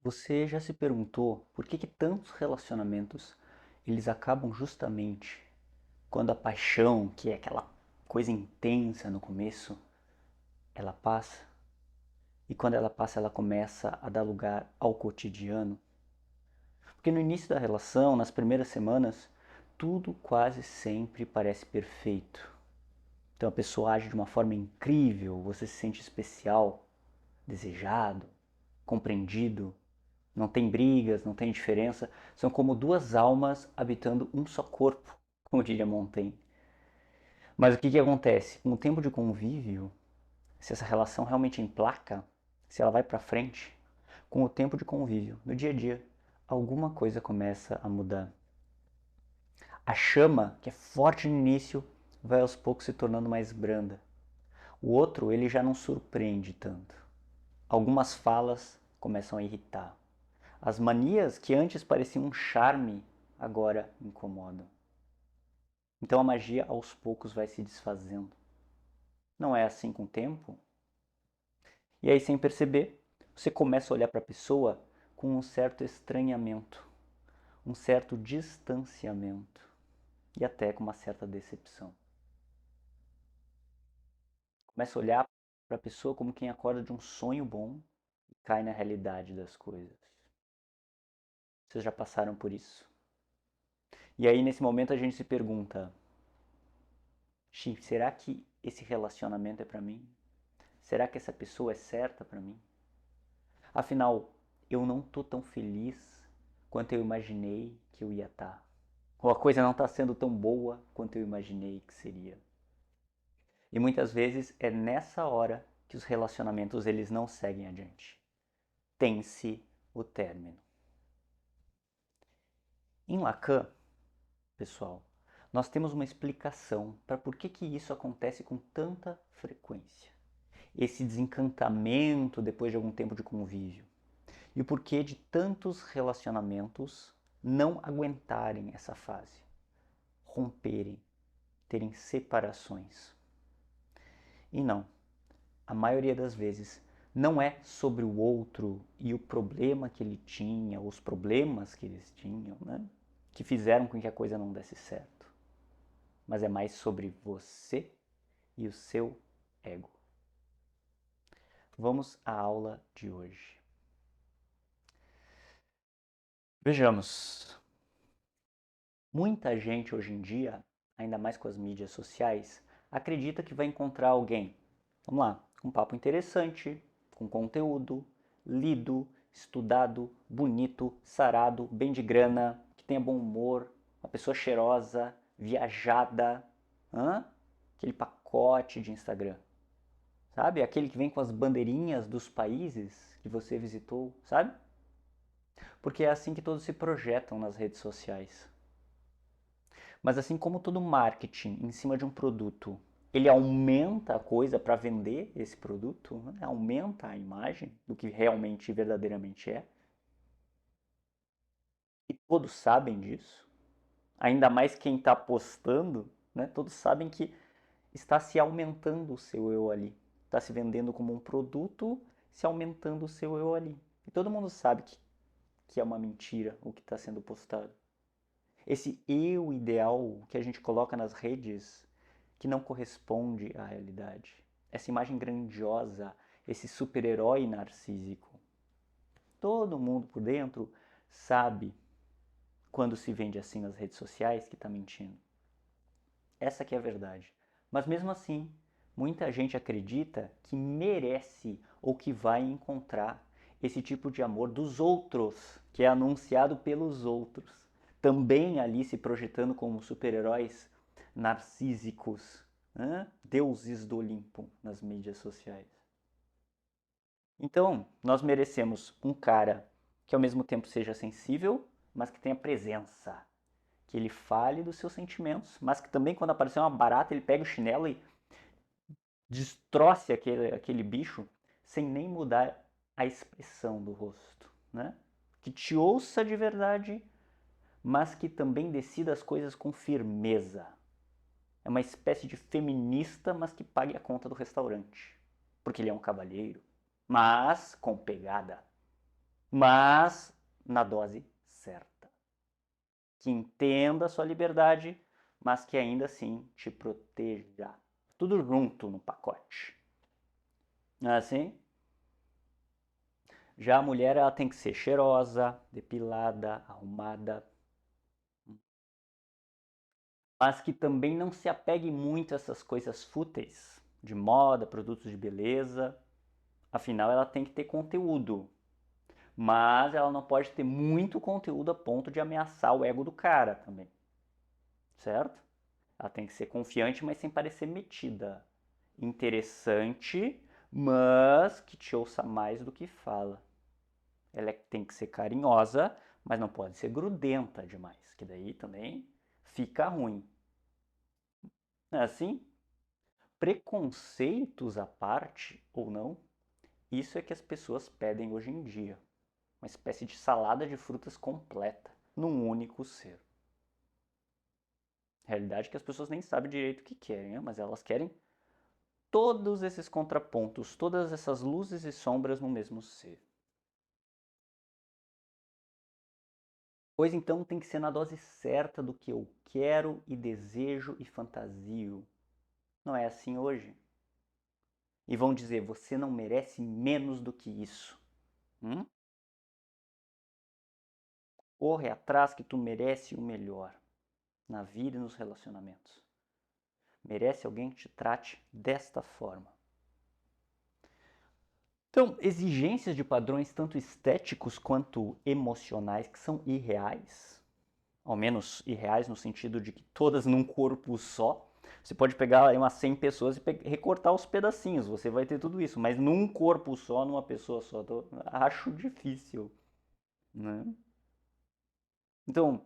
Você já se perguntou por que tantos relacionamentos eles acabam justamente quando a paixão, que é aquela coisa intensa no começo, ela passa? E quando ela passa, ela começa a dar lugar ao cotidiano? Porque no início da relação, nas primeiras semanas, tudo quase sempre parece perfeito. Então a pessoa age de uma forma incrível, você se sente especial, desejado, compreendido. Não tem brigas, não tem diferença. São como duas almas habitando um só corpo, como diria Montaigne. Mas o que acontece? Com o tempo de convívio, se essa relação realmente emplaca, se ela vai para frente, com o tempo de convívio, no dia a dia, alguma coisa começa a mudar. A chama, que é forte no início, vai aos poucos se tornando mais branda. O outro, ele já não surpreende tanto. Algumas falas começam a irritar. As manias que antes pareciam um charme, agora incomodam. Então a magia aos poucos vai se desfazendo. Não é assim com o tempo? E aí, sem perceber, você começa a olhar para a pessoa com um certo estranhamento, um certo distanciamento e até com uma certa decepção. Começa a olhar para a pessoa como quem acorda de um sonho bom e cai na realidade das coisas. Vocês já passaram por isso? E aí, nesse momento, a gente se pergunta: será que esse relacionamento é para mim? Será que essa pessoa é certa para mim? Afinal, eu não tô tão feliz quanto eu imaginei que eu ia estar. Ou a coisa não está sendo tão boa quanto eu imaginei que seria. E muitas vezes é nessa hora que os relacionamentos eles não seguem adiante. Tem-se o término. Em Lacan, pessoal, nós temos uma explicação para por que isso acontece com tanta frequência. Esse desencantamento depois de algum tempo de convívio. E o porquê de tantos relacionamentos não aguentarem essa fase, romperem, terem separações. E não, a maioria das vezes não é sobre o outro e o problema que ele tinha, os problemas que eles tinham, né, que fizeram com que a coisa não desse certo. Mas é mais sobre você e o seu ego. Vamos à aula de hoje. Vejamos. Muita gente hoje em dia, ainda mais com as mídias sociais, acredita que vai encontrar alguém, vamos lá, com um papo interessante, com conteúdo, lido, estudado, bonito, sarado, bem de grana, que tenha bom humor, uma pessoa cheirosa, viajada, aquele pacote de Instagram, sabe? Aquele que vem com as bandeirinhas dos países que você visitou, sabe? Porque é assim que todos se projetam nas redes sociais. Mas assim como todo marketing em cima de um produto, ele aumenta a coisa para vender esse produto, né? Aumenta a imagem do que realmente e verdadeiramente é. E todos sabem disso. Ainda mais quem está postando, né? Todos sabem que está se aumentando o seu eu ali. Está se vendendo como um produto, se aumentando o seu eu ali. E todo mundo sabe que é uma mentira o que está sendo postado. Esse eu ideal que a gente coloca nas redes que não corresponde à realidade. Essa imagem grandiosa, esse super-herói narcísico. Todo mundo por dentro sabe quando se vende assim nas redes sociais que está mentindo. Essa que é a verdade. Mas mesmo assim, muita gente acredita que merece ou que vai encontrar esse tipo de amor dos outros, que é anunciado pelos outros. Também ali se projetando como super-heróis narcísicos, deuses do Olimpo nas mídias sociais. Então, nós merecemos um cara que ao mesmo tempo seja sensível, mas que tenha presença. Que ele fale dos seus sentimentos, mas que também quando aparecer uma barata ele pega o chinelo e destroce aquele bicho sem nem mudar a expressão do rosto, né? Que te ouça de verdade, mas que também decida as coisas com firmeza. É uma espécie de feminista, mas que pague a conta do restaurante. Porque ele é um cavalheiro, mas com pegada. mas na dose certa. Que entenda a sua liberdade, mas que ainda assim te proteja. Tudo junto no pacote. Não é assim? Já a mulher ela tem que ser cheirosa, depilada, arrumada, mas que também não se apegue muito a essas coisas fúteis de moda, produtos de beleza. Afinal, ela tem que ter conteúdo, mas ela não pode ter muito conteúdo a ponto de ameaçar o ego do cara também, certo? Ela tem que ser confiante, mas sem parecer metida. Interessante, mas que te ouça mais do que fala. Ela tem que ser carinhosa, mas não pode ser grudenta demais, que daí também fica ruim. Não é assim? Preconceitos à parte ou não, isso é que as pessoas pedem hoje em dia. Uma espécie de salada de frutas completa, num único ser. Realidade é que as pessoas nem sabem direito o que querem, né? Mas elas querem todos esses contrapontos, todas essas luzes e sombras no mesmo ser. Pois então tem que ser na dose certa do que eu quero e desejo e fantasio. Não é assim hoje? E vão dizer, você não merece menos do que isso. Hum? Corre atrás que tu merece o melhor na vida e nos relacionamentos. Merece alguém que te trate desta forma. Então, exigências de padrões tanto estéticos quanto emocionais que são irreais, ao menos irreais no sentido de que todas num corpo só. Você pode pegar umas 100 pessoas e recortar os pedacinhos, você vai ter tudo isso, mas num corpo só, numa pessoa só, eu acho difícil, né? Então,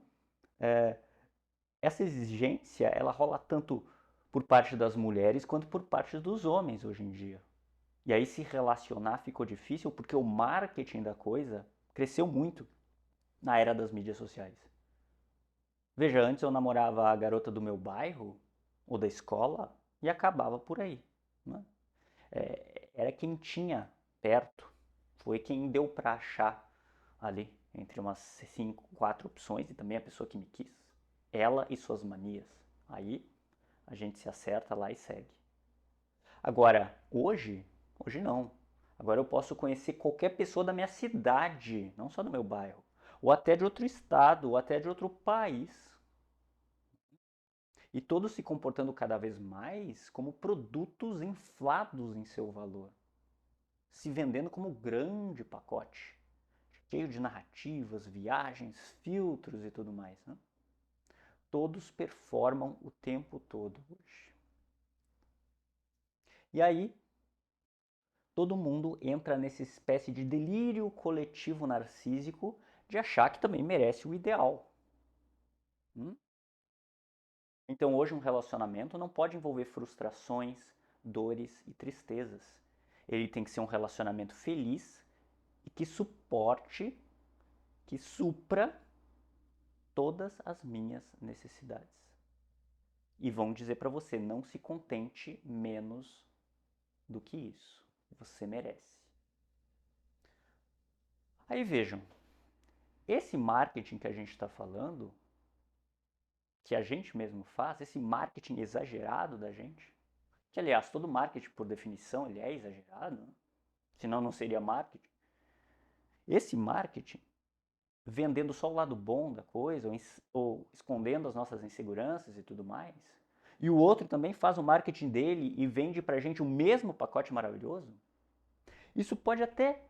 essa exigência, ela rola tanto por parte das mulheres quanto por parte dos homens hoje em dia. E aí se relacionar ficou difícil porque o marketing da coisa cresceu muito na era das mídias sociais. Veja, antes eu namorava a garota do meu bairro ou da escola e acabava por aí. Né? Era quem tinha perto, foi quem deu para achar ali entre umas 5, 4 opções e também a pessoa que me quis. Ela e suas manias. Aí a gente se acerta lá e segue. Agora, hoje não. Agora eu posso conhecer qualquer pessoa da minha cidade, não só do meu bairro, ou até de outro estado, ou até de outro país. E todos se comportando cada vez mais como produtos inflados em seu valor, se vendendo como grande pacote, cheio de narrativas, viagens, filtros e tudo mais. Né? Todos performam o tempo todo hoje. E aí, todo mundo entra nessa espécie de delírio coletivo narcísico de achar que também merece o ideal. Hum? Então hoje um relacionamento não pode envolver frustrações, dores e tristezas. Ele tem que ser um relacionamento feliz e que suporte, que supra todas as minhas necessidades. E vão dizer para você, não se contente menos do que isso. Você merece. Aí vejam, esse marketing que a gente está falando, que a gente mesmo faz, esse marketing exagerado da gente, que aliás, todo marketing por definição ele é exagerado, né? Senão não seria marketing. Esse marketing, vendendo só o lado bom da coisa, ou escondendo as nossas inseguranças e tudo mais, e o outro também faz o marketing dele e vende pra gente o mesmo pacote maravilhoso, isso pode até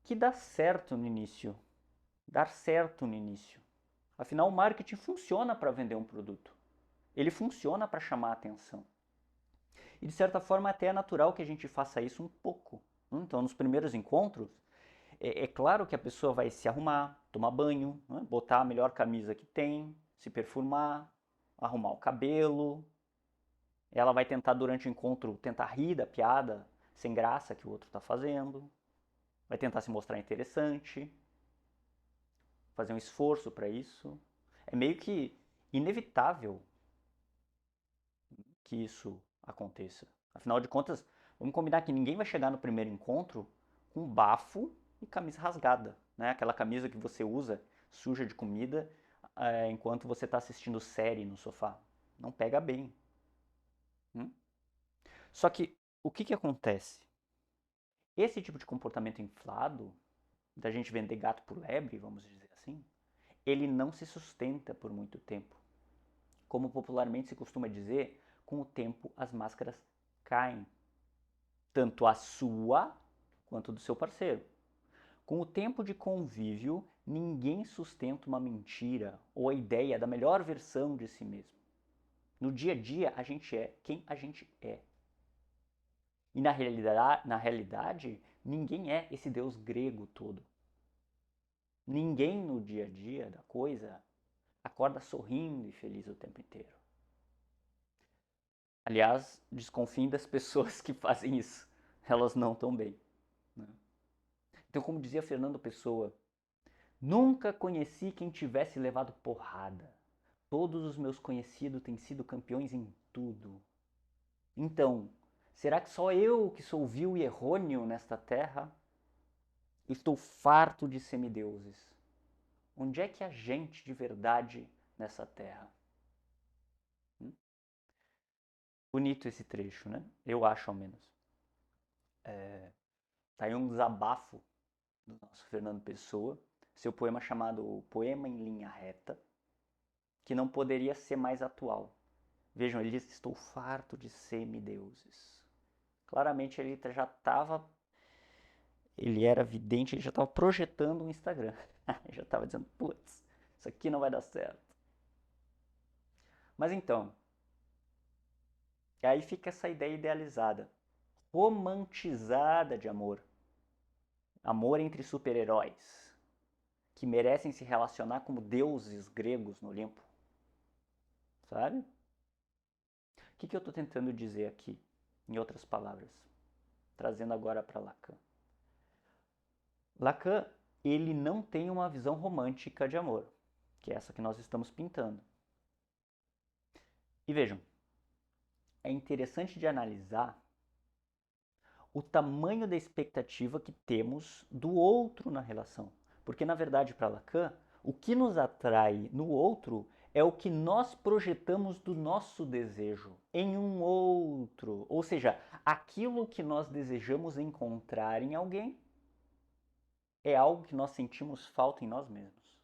que dar certo no início. Dar certo no início. Afinal, o marketing funciona para vender um produto. Ele funciona para chamar a atenção. E de certa forma até é natural que a gente faça isso um pouco. Então, nos primeiros encontros, é claro que a pessoa vai se arrumar, tomar banho, né? Botar a melhor camisa que tem, se perfumar, arrumar o cabelo. Ela vai tentar durante o encontro tentar rir da piada sem graça que o outro está fazendo. Vai tentar se mostrar interessante, fazer um esforço para isso. É meio que inevitável que isso aconteça. Afinal de contas, vamos combinar que ninguém vai chegar no primeiro encontro com bafo e camisa rasgada. né? Aquela camisa que você usa suja de comida enquanto você está assistindo série no sofá. Não pega bem. Só que o que acontece? Esse tipo de comportamento inflado, da gente vender gato por lebre, vamos dizer assim, ele não se sustenta por muito tempo. Como popularmente se costuma dizer, com o tempo as máscaras caem. Tanto a sua quanto do seu parceiro. Com o tempo de convívio, ninguém sustenta uma mentira ou a ideia da melhor versão de si mesmo. No dia a dia, a gente é quem a gente é. E na realidade, ninguém é esse deus grego todo. Ninguém no dia a dia da coisa acorda sorrindo e feliz o tempo inteiro. Aliás, desconfiem das pessoas que fazem isso. Elas não estão bem. Né? Então, como dizia Fernando Pessoa, nunca conheci quem tivesse levado porrada. Todos os meus conhecidos têm sido campeões em tudo. Então, será que só eu que sou vil e errôneo nesta terra? Estou farto de semideuses. Onde é que há gente de verdade nessa terra? Bonito esse trecho, né? Eu acho, ao menos. Tá aí um desabafo do nosso Fernando Pessoa, seu poema chamado Poema em Linha Reta, que não poderia ser mais atual. Vejam, ele diz: estou farto de semideuses. Claramente ele já estava, ele era vidente, ele já estava projetando um Instagram. Ele já estava dizendo: putz, isso aqui não vai dar certo. Mas então, aí fica essa ideia idealizada, romantizada de amor. Amor entre super-heróis, que merecem se relacionar como deuses gregos no Olimpo. Sabe? O que eu estou tentando dizer aqui, em outras palavras? Trazendo agora para Lacan. Lacan, ele não tem uma visão romântica de amor, que é essa que nós estamos pintando. E vejam, é interessante de analisar o tamanho da expectativa que temos do outro na relação. Porque, na verdade, para Lacan, o que nos atrai no outro é o que nós projetamos do nosso desejo em um outro. Ou seja, aquilo que nós desejamos encontrar em alguém é algo que nós sentimos falta em nós mesmos.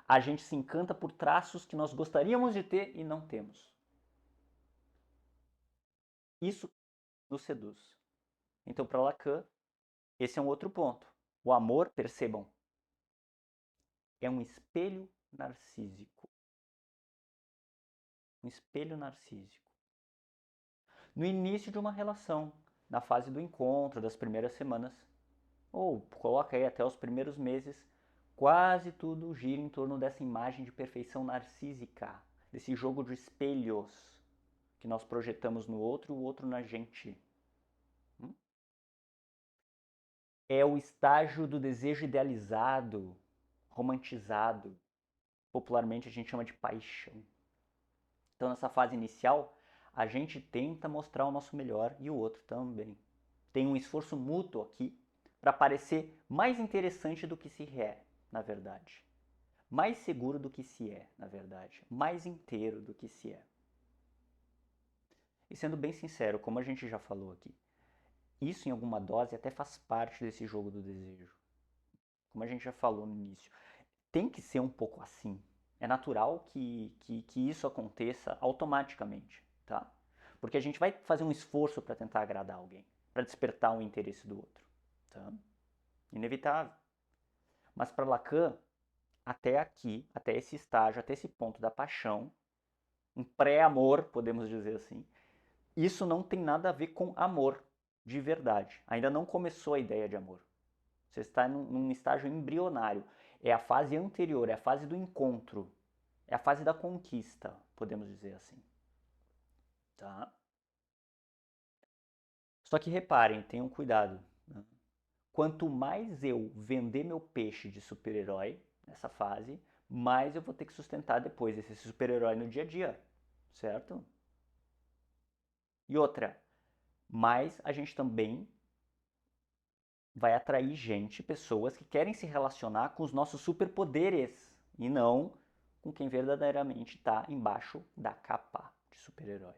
A gente se encanta por traços que nós gostaríamos de ter e não temos. Isso nos seduz. Então, para Lacan, esse é um outro ponto. O amor, percebam, é um espelho narcísico. Um espelho narcísico. No início de uma relação, na fase do encontro, das primeiras semanas, ou coloca aí até os primeiros meses, quase tudo gira em torno dessa imagem de perfeição narcísica, desse jogo de espelhos que nós projetamos no outro e o outro na gente. É o estágio do desejo idealizado, romantizado. Popularmente a gente chama de paixão. Então, nessa fase inicial, a gente tenta mostrar o nosso melhor e o outro também. Tem um esforço mútuo aqui para parecer mais interessante do que se é, na verdade. Mais seguro do que se é, na verdade. Mais inteiro do que se é. E sendo bem sincero, como a gente já falou aqui, isso em alguma dose até faz parte desse jogo do desejo. Como a gente já falou no início, tem que ser um pouco assim. É natural que isso aconteça automaticamente, tá? Porque a gente vai fazer um esforço para tentar agradar alguém, para despertar o interesse do outro, tá? Inevitável. Mas para Lacan, até aqui, até esse estágio, até esse ponto da paixão, um pré-amor, podemos dizer assim, isso não tem nada a ver com amor de verdade. Ainda não começou a ideia de amor. Você está num estágio embrionário. É a fase anterior, é a fase do encontro. É a fase da conquista, podemos dizer assim. Tá? Só que reparem, tenham cuidado. Né? Quanto mais eu vender meu peixe de super-herói nessa fase, mais eu vou ter que sustentar depois esse super-herói no dia a dia. Certo? E outra, mais a gente também vai atrair gente, pessoas que querem se relacionar com os nossos superpoderes e não com quem verdadeiramente está embaixo da capa de super-herói.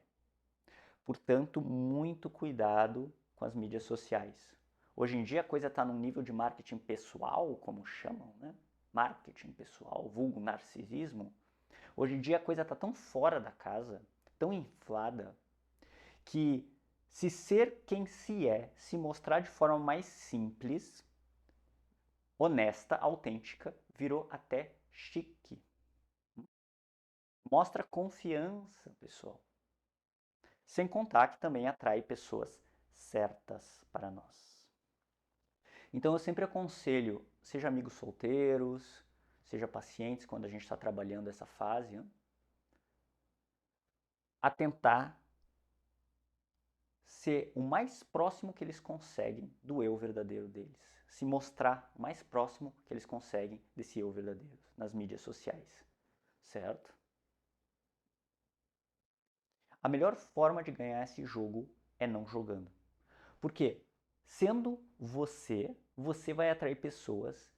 Portanto, muito cuidado com as mídias sociais. Hoje em dia a coisa está num nível de marketing pessoal, como chamam, né? Marketing pessoal, vulgo narcisismo. Hoje em dia a coisa está tão fora da casa, tão inflada, que se ser quem se é, se mostrar de forma mais simples, honesta, autêntica, virou até chique. Mostra confiança, pessoal. Sem contar que também atrai pessoas certas para nós. Então eu sempre aconselho, seja amigos solteiros, seja pacientes quando a gente está trabalhando essa fase, a tentar ser o mais próximo que eles conseguem do eu verdadeiro deles. Se mostrar o mais próximo que eles conseguem desse eu verdadeiro nas mídias sociais. Certo? A melhor forma de ganhar esse jogo é não jogando. Porque sendo você, você vai atrair pessoas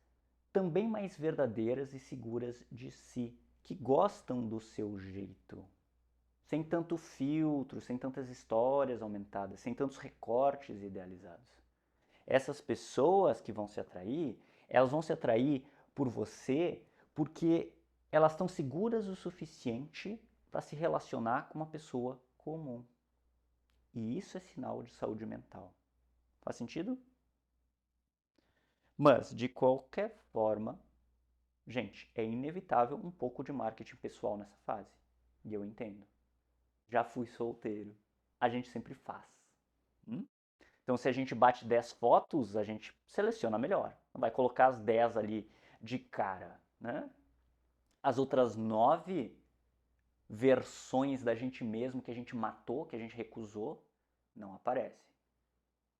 também mais verdadeiras e seguras de si, que gostam do seu jeito. Sem tanto filtro, sem tantas histórias aumentadas, sem tantos recortes idealizados. Essas pessoas que vão se atrair, elas vão se atrair por você porque elas estão seguras o suficiente para se relacionar com uma pessoa comum. E isso é sinal de saúde mental. Faz sentido? Mas, de qualquer forma, gente, é inevitável um pouco de marketing pessoal nessa fase. E eu entendo. Já fui solteiro. A gente sempre faz. Hum? Então, se a gente bate 10 fotos, a gente seleciona melhor. Não vai colocar as 10 ali de cara, né? As outras 9 versões da gente mesmo que a gente matou, que a gente recusou, não aparece.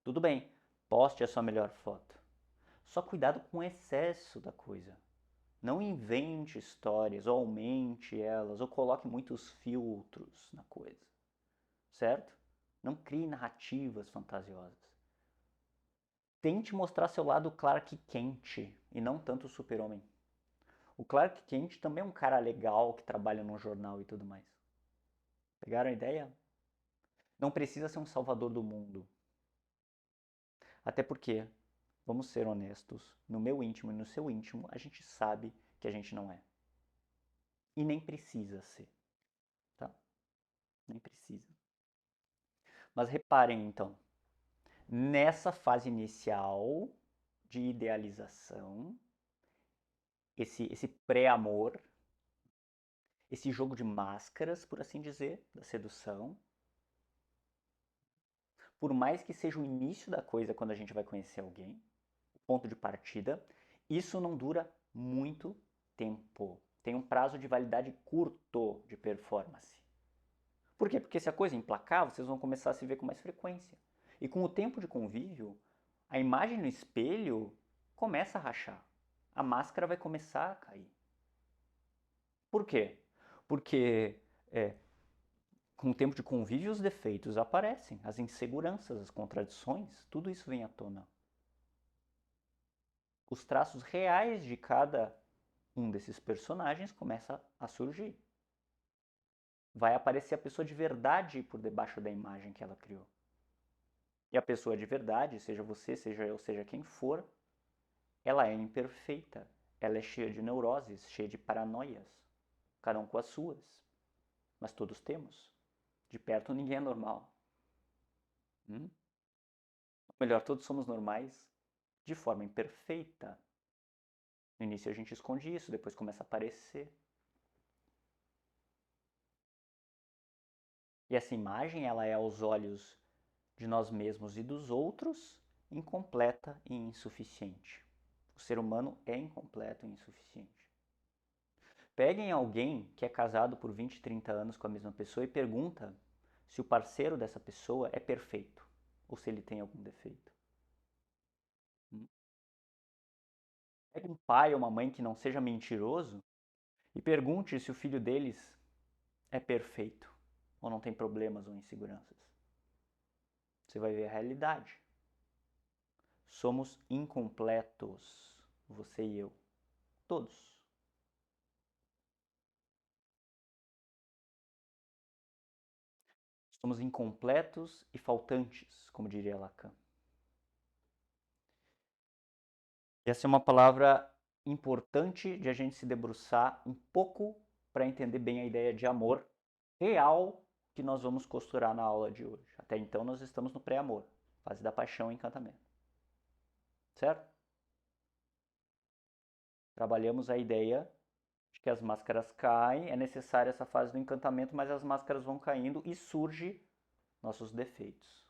Tudo bem, poste a sua melhor foto. Só cuidado com o excesso da coisa. Não invente histórias, ou aumente elas, ou coloque muitos filtros na coisa. Certo? Não crie narrativas fantasiosas. Tente mostrar seu lado Clark Kent e não tanto o Super-Homem. O Clark Kent também é um cara legal que trabalha num jornal e tudo mais. Pegaram a ideia? Não precisa ser um salvador do mundo. Até porque, vamos ser honestos, no meu íntimo e no seu íntimo, a gente sabe que a gente não é. E nem precisa ser, tá? Nem precisa. Mas reparem então, nessa fase inicial de idealização, esse pré-amor, esse jogo de máscaras, por assim dizer, da sedução, por mais que seja o início da coisa quando a gente vai conhecer alguém, o ponto de partida, isso não dura muito tempo. Tem um prazo de validade curto de performance. Por quê? Porque se a coisa emplacar, vocês vão começar a se ver com mais frequência. E com o tempo de convívio, a imagem no espelho começa a rachar. A máscara vai começar a cair. Por quê? Porque com o tempo de convívio os defeitos aparecem, as inseguranças, as contradições, tudo isso vem à tona. Os traços reais de cada um desses personagens começa a surgir. Vai aparecer a pessoa de verdade por debaixo da imagem que ela criou. E a pessoa de verdade, seja você, seja eu, seja quem for, ela é imperfeita. Ela é cheia de neuroses, cheia de paranoias. Cada um com as suas. Mas todos temos. De perto ninguém é normal. Ou melhor, todos somos normais de forma imperfeita. No início a gente esconde isso, depois começa a aparecer. E essa imagem, ela é aos olhos de nós mesmos e dos outros, incompleta e insuficiente. O ser humano é incompleto e insuficiente. Peguem alguém que é casado por 20, 30 anos com a mesma pessoa e pergunta se o parceiro dessa pessoa é perfeito ou se ele tem algum defeito. Pegue um pai ou uma mãe que não seja mentiroso e pergunte se o filho deles é perfeito ou não tem problemas ou inseguranças. Você vai ver a realidade. Somos incompletos, você e eu, todos. Somos incompletos e faltantes, como diria Lacan. Essa é uma palavra importante de a gente se debruçar um pouco para entender bem a ideia de amor real que nós vamos costurar na aula de hoje. Até então nós estamos no pré-amor, fase da paixão e encantamento. Certo? Trabalhamos a ideia de que as máscaras caem, é necessária essa fase do encantamento, mas as máscaras vão caindo e surge nossos defeitos.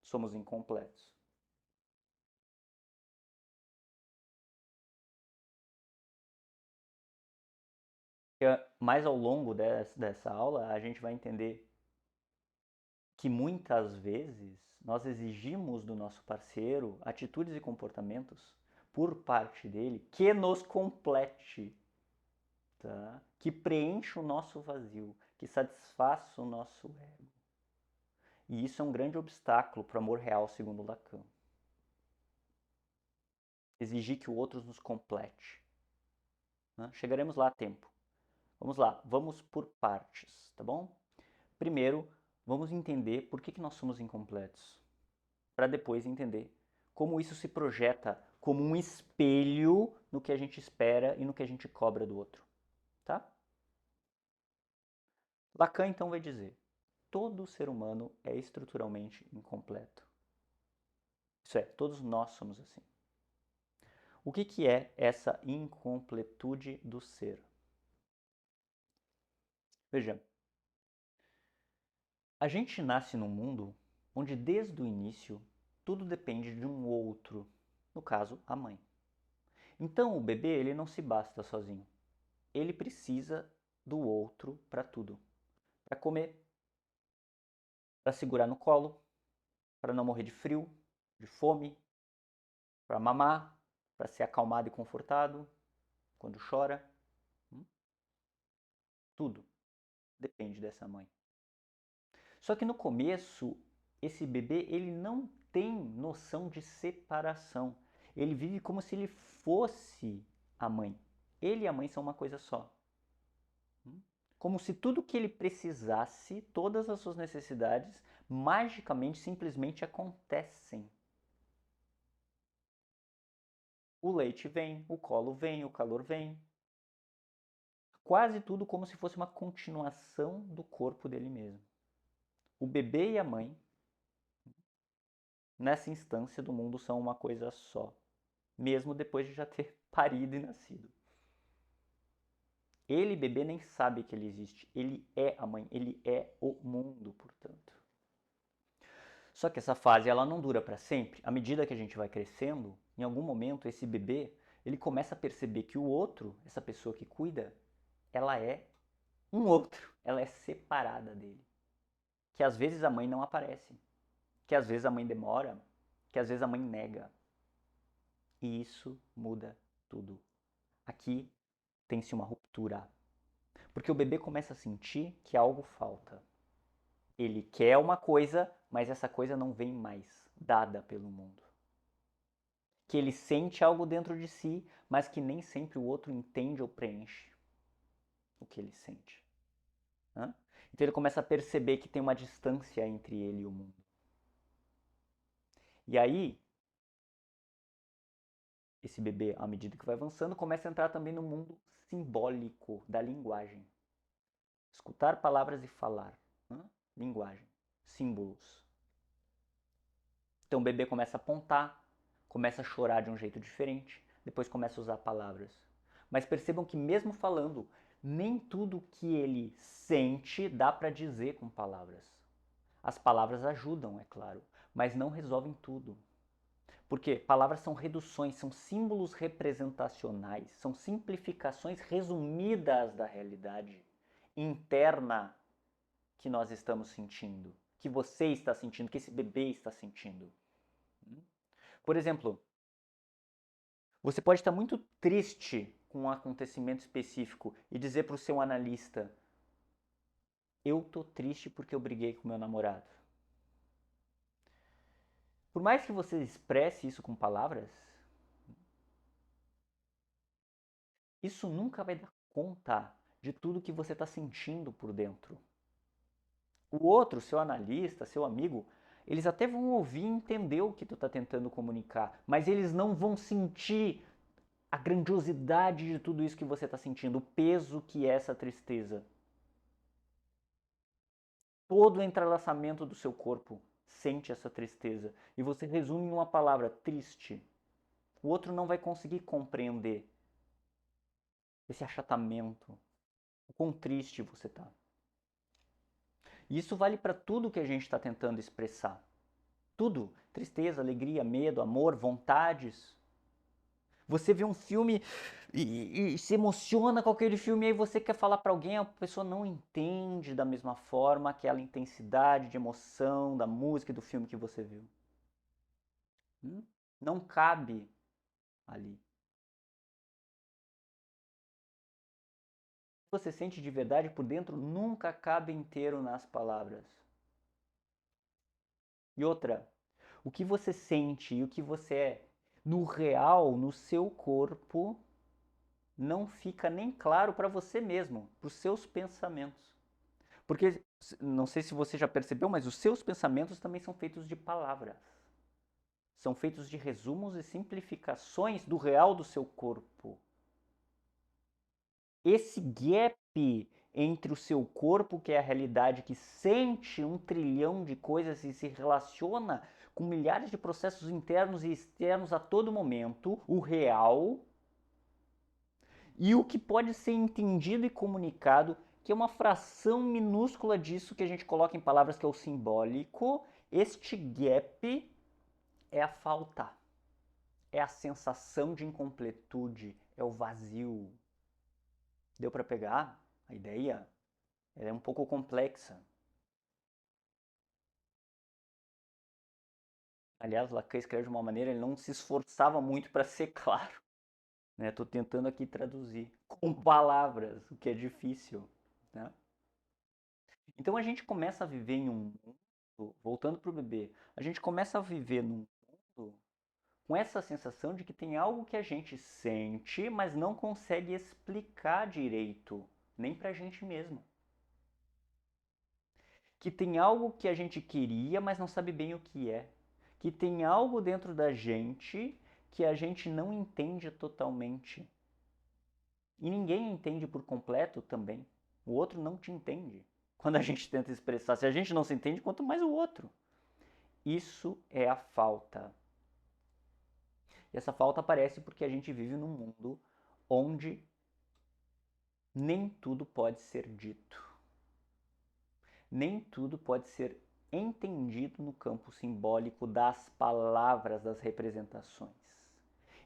Somos incompletos. Mais ao longo dessa aula, a gente vai entender que muitas vezes nós exigimos do nosso parceiro atitudes e comportamentos por parte dele que nos complete, tá? Que preencha o nosso vazio, que satisfaça o nosso ego. E isso é um grande obstáculo para o amor real, segundo Lacan. Exigir que o outro nos complete. Né? Chegaremos lá a tempo. Vamos lá, vamos por partes, tá bom? Primeiro, vamos entender por que nós somos incompletos, para depois entender como isso se projeta como um espelho no que a gente espera e no que a gente cobra do outro, tá? Lacan então vai dizer: todo ser humano é estruturalmente incompleto. Isso é, todos nós somos assim. O que é essa incompletude do ser? Veja, a gente nasce num mundo onde desde o início tudo depende de um outro, no caso, a mãe. Então o bebê ele não se basta sozinho. Ele precisa do outro para tudo. Para comer, para segurar no colo, para não morrer de frio, de fome, para mamar, para ser acalmado e confortado quando chora. Tudo depende dessa mãe. Só que no começo, esse bebê ele não tem noção de separação. Ele vive como se ele fosse a mãe. Ele e a mãe são uma coisa só. Como se tudo que ele precisasse, todas as suas necessidades, magicamente, simplesmente acontecem. O leite vem, o colo vem, o calor vem. Quase tudo como se fosse uma continuação do corpo dele mesmo. O bebê e a mãe, nessa instância do mundo, são uma coisa só, mesmo depois de já ter parido e nascido. Ele, bebê, nem sabe que ele existe. Ele é a mãe, ele é o mundo, portanto. Só que essa fase ela não dura para sempre. À medida que a gente vai crescendo, em algum momento esse bebê ele começa a perceber que o outro, essa pessoa que cuida, ela é um outro, ela é separada dele. Que às vezes a mãe não aparece, que às vezes a mãe demora, que às vezes a mãe nega. E isso muda tudo. Aqui tem-se uma ruptura. Porque o bebê começa a sentir que algo falta. Ele quer uma coisa, mas essa coisa não vem mais dada pelo mundo. Que ele sente algo dentro de si, mas que nem sempre o outro entende ou preenche o que ele sente. Né? Então ele começa a perceber que tem uma distância entre ele e o mundo. E aí, esse bebê, à medida que vai avançando, começa a entrar também no mundo simbólico da linguagem. Escutar palavras e falar. Né? Linguagem, símbolos. Então o bebê começa a apontar, começa a chorar de um jeito diferente, depois começa a usar palavras. Mas percebam que mesmo falando, nem tudo que ele sente dá para dizer com palavras. As palavras ajudam, é claro, mas não resolvem tudo. Porque palavras são reduções, são símbolos representacionais, são simplificações resumidas da realidade interna que nós estamos sentindo, que você está sentindo, que esse bebê está sentindo. Por exemplo, você pode estar muito triste com um acontecimento específico e dizer para o seu analista: eu tô triste porque eu briguei com meu namorado. Por mais que você expresse isso com palavras, isso nunca vai dar conta de tudo que você está sentindo por dentro. O outro, seu analista, seu amigo, eles até vão ouvir e entender o que tu está tentando comunicar, mas eles não vão sentir a grandiosidade de tudo isso que você está sentindo, o peso que é essa tristeza. Todo o entrelaçamento do seu corpo sente essa tristeza. E você resume em uma palavra, triste. O outro não vai conseguir compreender esse achatamento, o quão triste você está. E isso vale para tudo que a gente está tentando expressar. Tudo. Tristeza, alegria, medo, amor, vontades. Você vê um filme e se emociona com aquele filme e aí você quer falar para alguém, a pessoa não entende da mesma forma aquela intensidade de emoção da música e do filme que você viu. Não cabe ali. O que você sente de verdade por dentro nunca cabe inteiro nas palavras. E outra, o que você sente e o que você é no real, no seu corpo, não fica nem claro para você mesmo, para os seus pensamentos. Porque, não sei se você já percebeu, mas os seus pensamentos também são feitos de palavras. São feitos de resumos e simplificações do real do seu corpo. Esse gap entre o seu corpo, que é a realidade que sente 1 trilhão de coisas e se relaciona com milhares de processos internos e externos a todo momento, o real, e o que pode ser entendido e comunicado, que é uma fração minúscula disso que a gente coloca em palavras, que é o simbólico. Este gap é a falta, é a sensação de incompletude, é o vazio. Deu para pegar a ideia? Ela é um pouco complexa. Aliás, Lacan escreve de uma maneira, ele não se esforçava muito para ser claro. Estou tentando aqui traduzir com palavras, o que é difícil. Né? Então a gente começa a viver em um mundo, voltando para o bebê, a gente começa a viver num mundo com essa sensação de que tem algo que a gente sente, mas não consegue explicar direito, nem para a gente mesmo. Que tem algo que a gente queria, mas não sabe bem o que é. Que tem algo dentro da gente que a gente não entende totalmente. E ninguém entende por completo também. O outro não te entende. Quando a gente tenta expressar, se a gente não se entende, quanto mais o outro. Isso é a falta. E essa falta aparece porque a gente vive num mundo onde nem tudo pode ser dito. Nem tudo pode ser entendido no campo simbólico das palavras, das representações.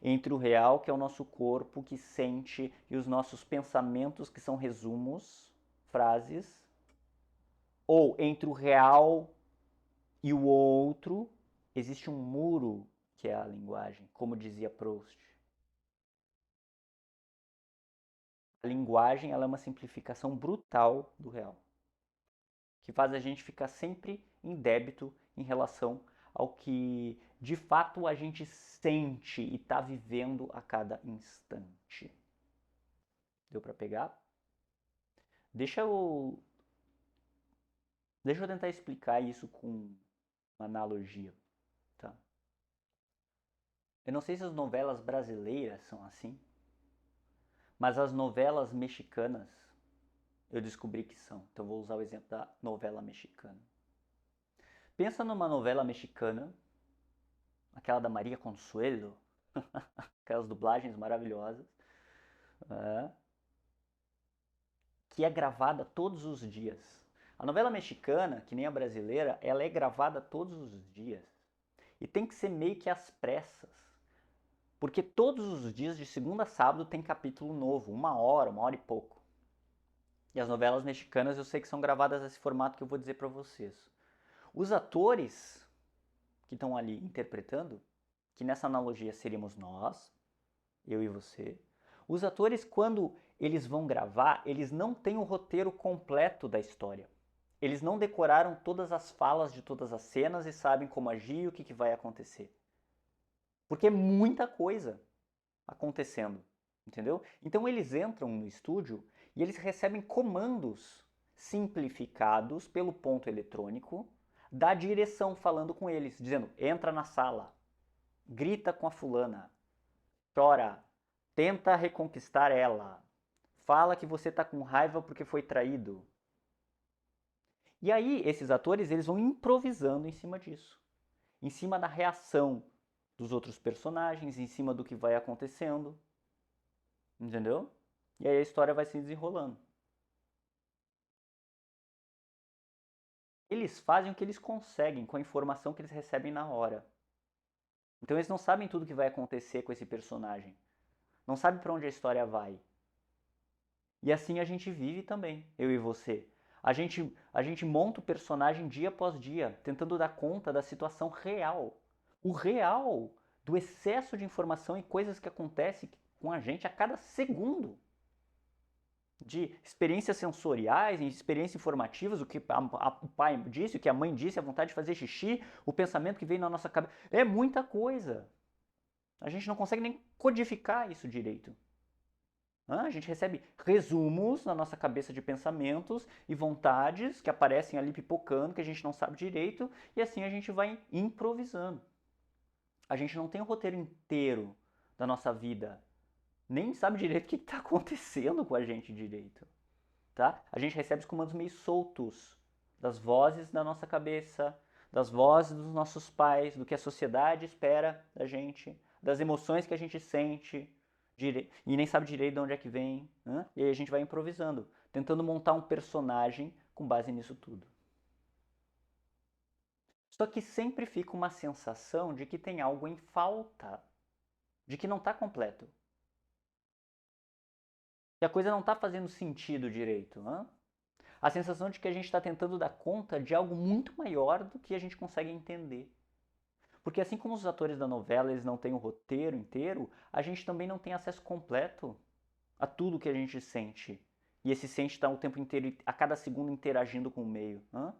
Entre o real, que é o nosso corpo que sente, e os nossos pensamentos, que são resumos, frases, ou entre o real e o outro, existe um muro que é a linguagem, como dizia Proust. A linguagem ela é uma simplificação brutal do real, que faz a gente ficar sempre em débito em relação ao que de fato a gente sente e está vivendo a cada instante. Deu para pegar? Deixa eu, deixa eu tentar explicar isso com uma analogia. Tá? Eu não sei se as novelas brasileiras são assim, mas as novelas mexicanas eu descobri que são. Então vou usar o exemplo da novela mexicana. Pensa numa novela mexicana, aquela da Maria Consuelo, aquelas dublagens maravilhosas, que é gravada todos os dias. A novela mexicana, que nem a brasileira, ela é gravada todos os dias. E tem que ser meio que às pressas. Porque todos os dias, de segunda a sábado, tem capítulo novo, 1 hora e pouco. E as novelas mexicanas eu sei que são gravadas nesse formato que eu vou dizer para vocês. Os atores que estão ali interpretando, que nessa analogia seríamos nós, eu e você, os atores, quando eles vão gravar, eles não têm o roteiro completo da história. Eles não decoraram todas as falas de todas as cenas e sabem como agir e o que vai acontecer. Porque é muita coisa acontecendo, entendeu? Então eles entram no estúdio e eles recebem comandos simplificados pelo ponto eletrônico da direção falando com eles, dizendo: entra na sala, grita com a fulana, chora, tenta reconquistar ela, fala que você tá com raiva porque foi traído. E aí esses atores eles vão improvisando em cima disso, em cima da reação dos outros personagens, em cima do que vai acontecendo, entendeu? E aí a história vai se desenrolando. Eles fazem o que eles conseguem com a informação que eles recebem na hora. Então eles não sabem tudo que vai acontecer com esse personagem. Não sabem para onde a história vai. E assim a gente vive também, eu e você. A gente monta o personagem dia após dia, tentando dar conta da situação real. O real do excesso de informação e coisas que acontecem com a gente a cada segundo. De experiências sensoriais, experiências informativas, o que o pai disse, o que a mãe disse, a vontade de fazer xixi, o pensamento que vem na nossa cabeça. É muita coisa. A gente não consegue nem codificar isso direito. A gente recebe resumos na nossa cabeça de pensamentos e vontades que aparecem ali pipocando, que a gente não sabe direito, e assim a gente vai improvisando. A gente não tem o roteiro inteiro da nossa vida, nem sabe direito o que está acontecendo com a gente direito. Tá? A gente recebe os comandos meio soltos das vozes da nossa cabeça, das vozes dos nossos pais, do que a sociedade espera da gente, das emoções que a gente sente e nem sabe direito de onde é que vem. Né? E aí a gente vai improvisando, tentando montar um personagem com base nisso tudo. Só que sempre fica uma sensação de que tem algo em falta, de que não está completo. Que a coisa não está fazendo sentido direito. Né? A sensação de que a gente está tentando dar conta de algo muito maior do que a gente consegue entender. Porque assim como os atores da novela eles não têm o roteiro inteiro, a gente também não tem acesso completo a tudo que a gente sente. E esse sente está o tempo inteiro, a cada segundo, interagindo com o meio. Né?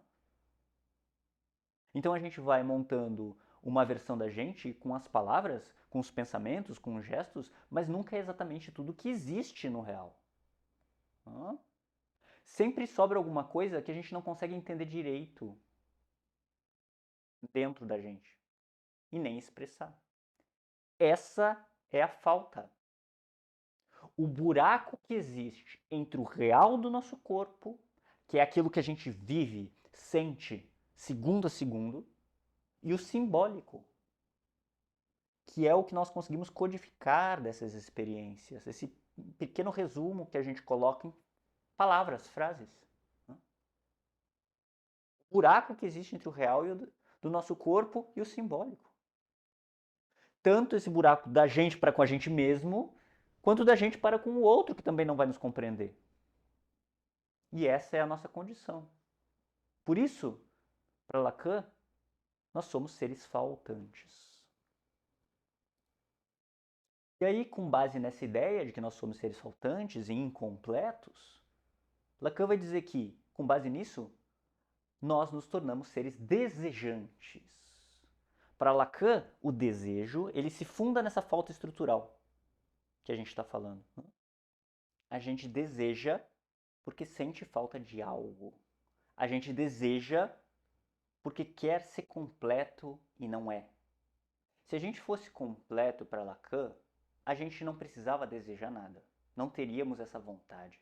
Então a gente vai montando uma versão da gente com as palavras, com os pensamentos, com os gestos, mas nunca é exatamente tudo que existe no real. Né? Sempre sobra alguma coisa que a gente não consegue entender direito dentro da gente e nem expressar. Essa é a falta. O buraco que existe entre o real do nosso corpo, que é aquilo que a gente vive, sente, segundo a segundo, e o simbólico, que é o que nós conseguimos codificar dessas experiências, esse pequeno resumo que a gente coloca em palavras, frases. O buraco que existe entre o real e do nosso corpo e o simbólico. Tanto esse buraco da gente para com a gente mesmo, quanto da gente para com o outro que também não vai nos compreender. E essa é a nossa condição. Por isso, para Lacan, nós somos seres faltantes. E aí, com base nessa ideia de que nós somos seres faltantes e incompletos, Lacan vai dizer que, com base nisso, nós nos tornamos seres desejantes. Para Lacan, o desejo ele se funda nessa falta estrutural que a gente está falando. A gente deseja porque sente falta de algo. A gente deseja porque quer ser completo e não é. Se a gente fosse completo para Lacan, a gente não precisava desejar nada. Não teríamos essa vontade.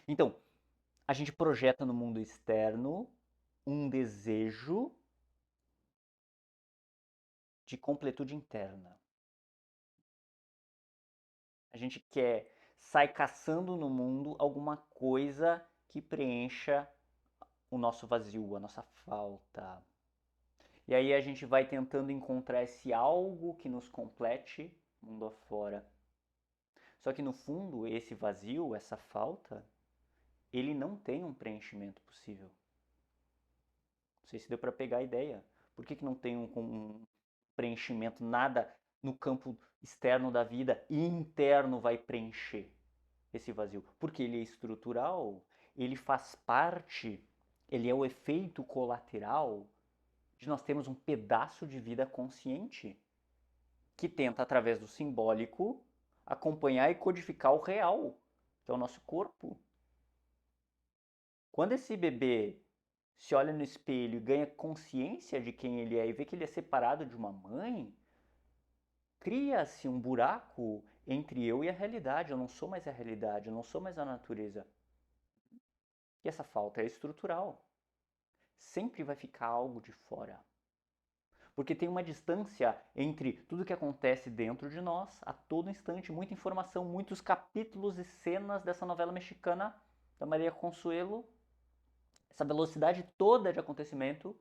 Então, a gente projeta no mundo externo um desejo de completude interna. A gente quer, sai caçando no mundo alguma coisa que preencha o nosso vazio, a nossa falta. E aí a gente vai tentando encontrar esse algo que nos complete mundo afora. Só que no fundo, esse vazio, essa falta, ele não tem um preenchimento possível. Não sei se deu para pegar a ideia. Por que não tem um preenchimento? Nada no campo externo da vida e interno vai preencher esse vazio. Porque ele é estrutural, ele faz parte, ele é o efeito colateral de nós termos um pedaço de vida consciente que tenta, através do simbólico, acompanhar e codificar o real, que é o nosso corpo. Quando esse bebê se olha no espelho e ganha consciência de quem ele é e vê que ele é separado de uma mãe, cria-se um buraco entre eu e a realidade. Eu não sou mais a realidade, eu não sou mais a natureza. E essa falta é estrutural. Sempre vai ficar algo de fora. Porque tem uma distância entre tudo que acontece dentro de nós a todo instante, muita informação, muitos capítulos e cenas dessa novela mexicana da Maria Consuelo, essa velocidade toda de acontecimento.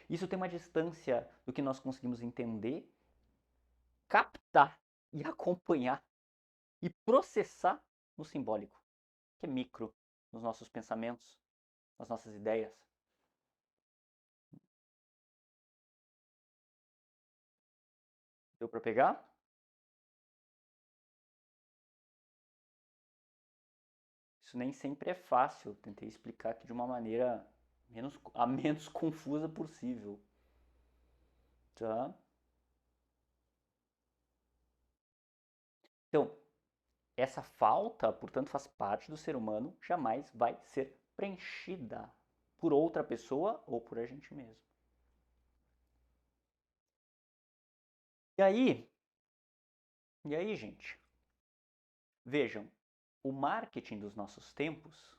Isso tem uma distância do que nós conseguimos entender, captar e acompanhar e processar no simbólico, que é micro, nos nossos pensamentos, nas nossas ideias. Deu para pegar? Isso nem sempre é fácil. Tentei explicar aqui de uma maneira a menos confusa possível. Tá? Então, essa falta, portanto, faz parte do ser humano, jamais vai ser preenchida por outra pessoa ou por a gente mesmo. E aí, gente, vejam, o marketing dos nossos tempos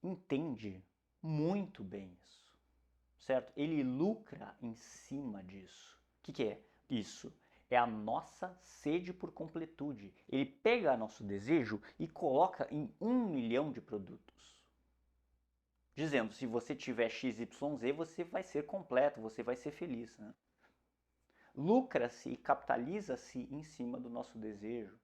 entende muito bem isso, certo? Ele lucra em cima disso. O que é isso? É a nossa sede por completude. Ele pega nosso desejo e coloca em 1 milhão de produtos. Dizendo, se você tiver XYZ, você vai ser completo, você vai ser feliz. Né? Lucra-se e capitaliza-se em cima do nosso desejo.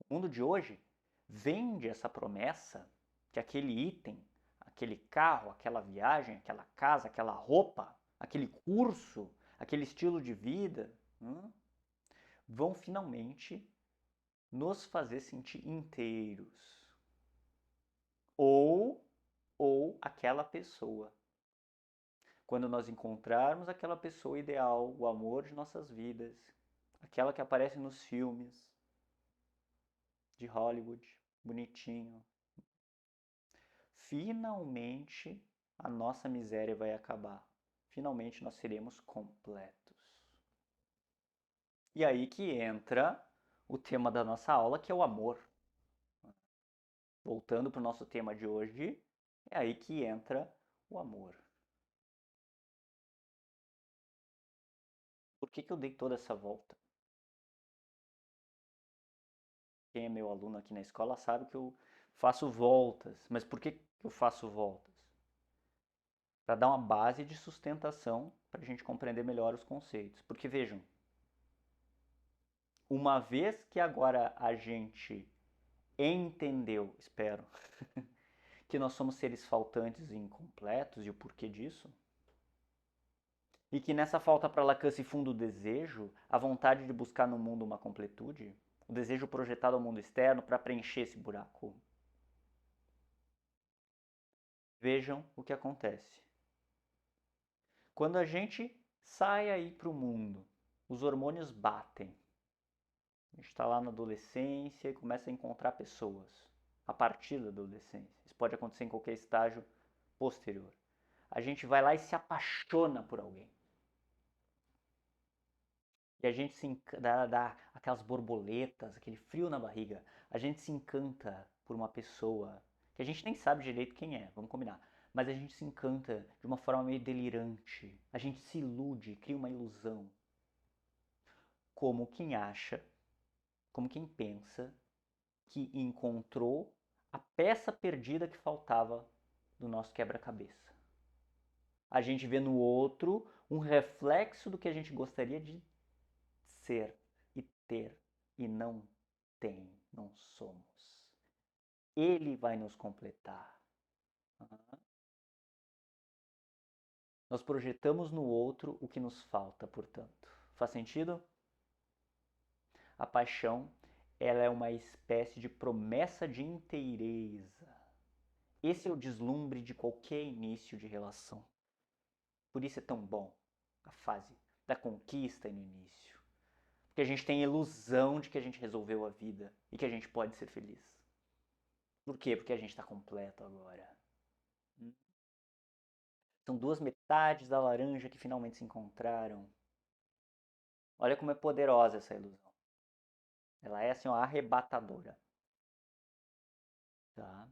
O mundo de hoje vende essa promessa que aquele item, aquele carro, aquela viagem, aquela casa, aquela roupa, aquele curso, aquele estilo de vida, vão finalmente nos fazer sentir inteiros. Ou aquela pessoa. Quando nós encontrarmos aquela pessoa ideal, o amor de nossas vidas, aquela que aparece nos filmes de Hollywood, bonitinho, finalmente a nossa miséria vai acabar. Finalmente nós seremos completos. E aí que entra o tema da nossa aula, que é o amor. Voltando para o nosso tema de hoje, é aí que entra o amor. Por que eu dei toda essa volta? Quem é meu aluno aqui na escola sabe que eu faço voltas. Mas por que eu faço voltas? Para dar uma base de sustentação para a gente compreender melhor os conceitos. Porque vejam, uma vez que agora a gente entendeu, espero, que nós somos seres faltantes e incompletos e o porquê disso, e que nessa falta para Lacan se funda o desejo, a vontade de buscar no mundo uma completude, o desejo projetado ao mundo externo para preencher esse buraco. Vejam o que acontece. Quando a gente sai aí para o mundo, os hormônios batem. A gente está lá na adolescência e começa a encontrar pessoas a partir da adolescência. Isso pode acontecer em qualquer estágio posterior. A gente vai lá e se apaixona por alguém. E a gente dá aquelas borboletas, aquele frio na barriga. A gente se encanta por uma pessoa que a gente nem sabe direito quem é, vamos combinar. Mas a gente se encanta de uma forma meio delirante. A gente se ilude, cria uma ilusão. Como quem acha, como quem pensa que encontrou a peça perdida que faltava do nosso quebra-cabeça. A gente vê no outro um reflexo do que a gente gostaria de ser e ter e não tem, não somos. Ele vai nos completar. Nós projetamos no outro o que nos falta, portanto. Faz sentido? A paixão ela é uma espécie de promessa de inteireza. Esse é o deslumbre de qualquer início de relação. Por isso é tão bom a fase da conquista no início. Porque a gente tem a ilusão de que a gente resolveu a vida e que a gente pode ser feliz. Por quê? Porque a gente está completo agora. São duas metades da laranja que finalmente se encontraram. Olha como é poderosa essa ilusão. Ela é assim, ó, arrebatadora. Tá?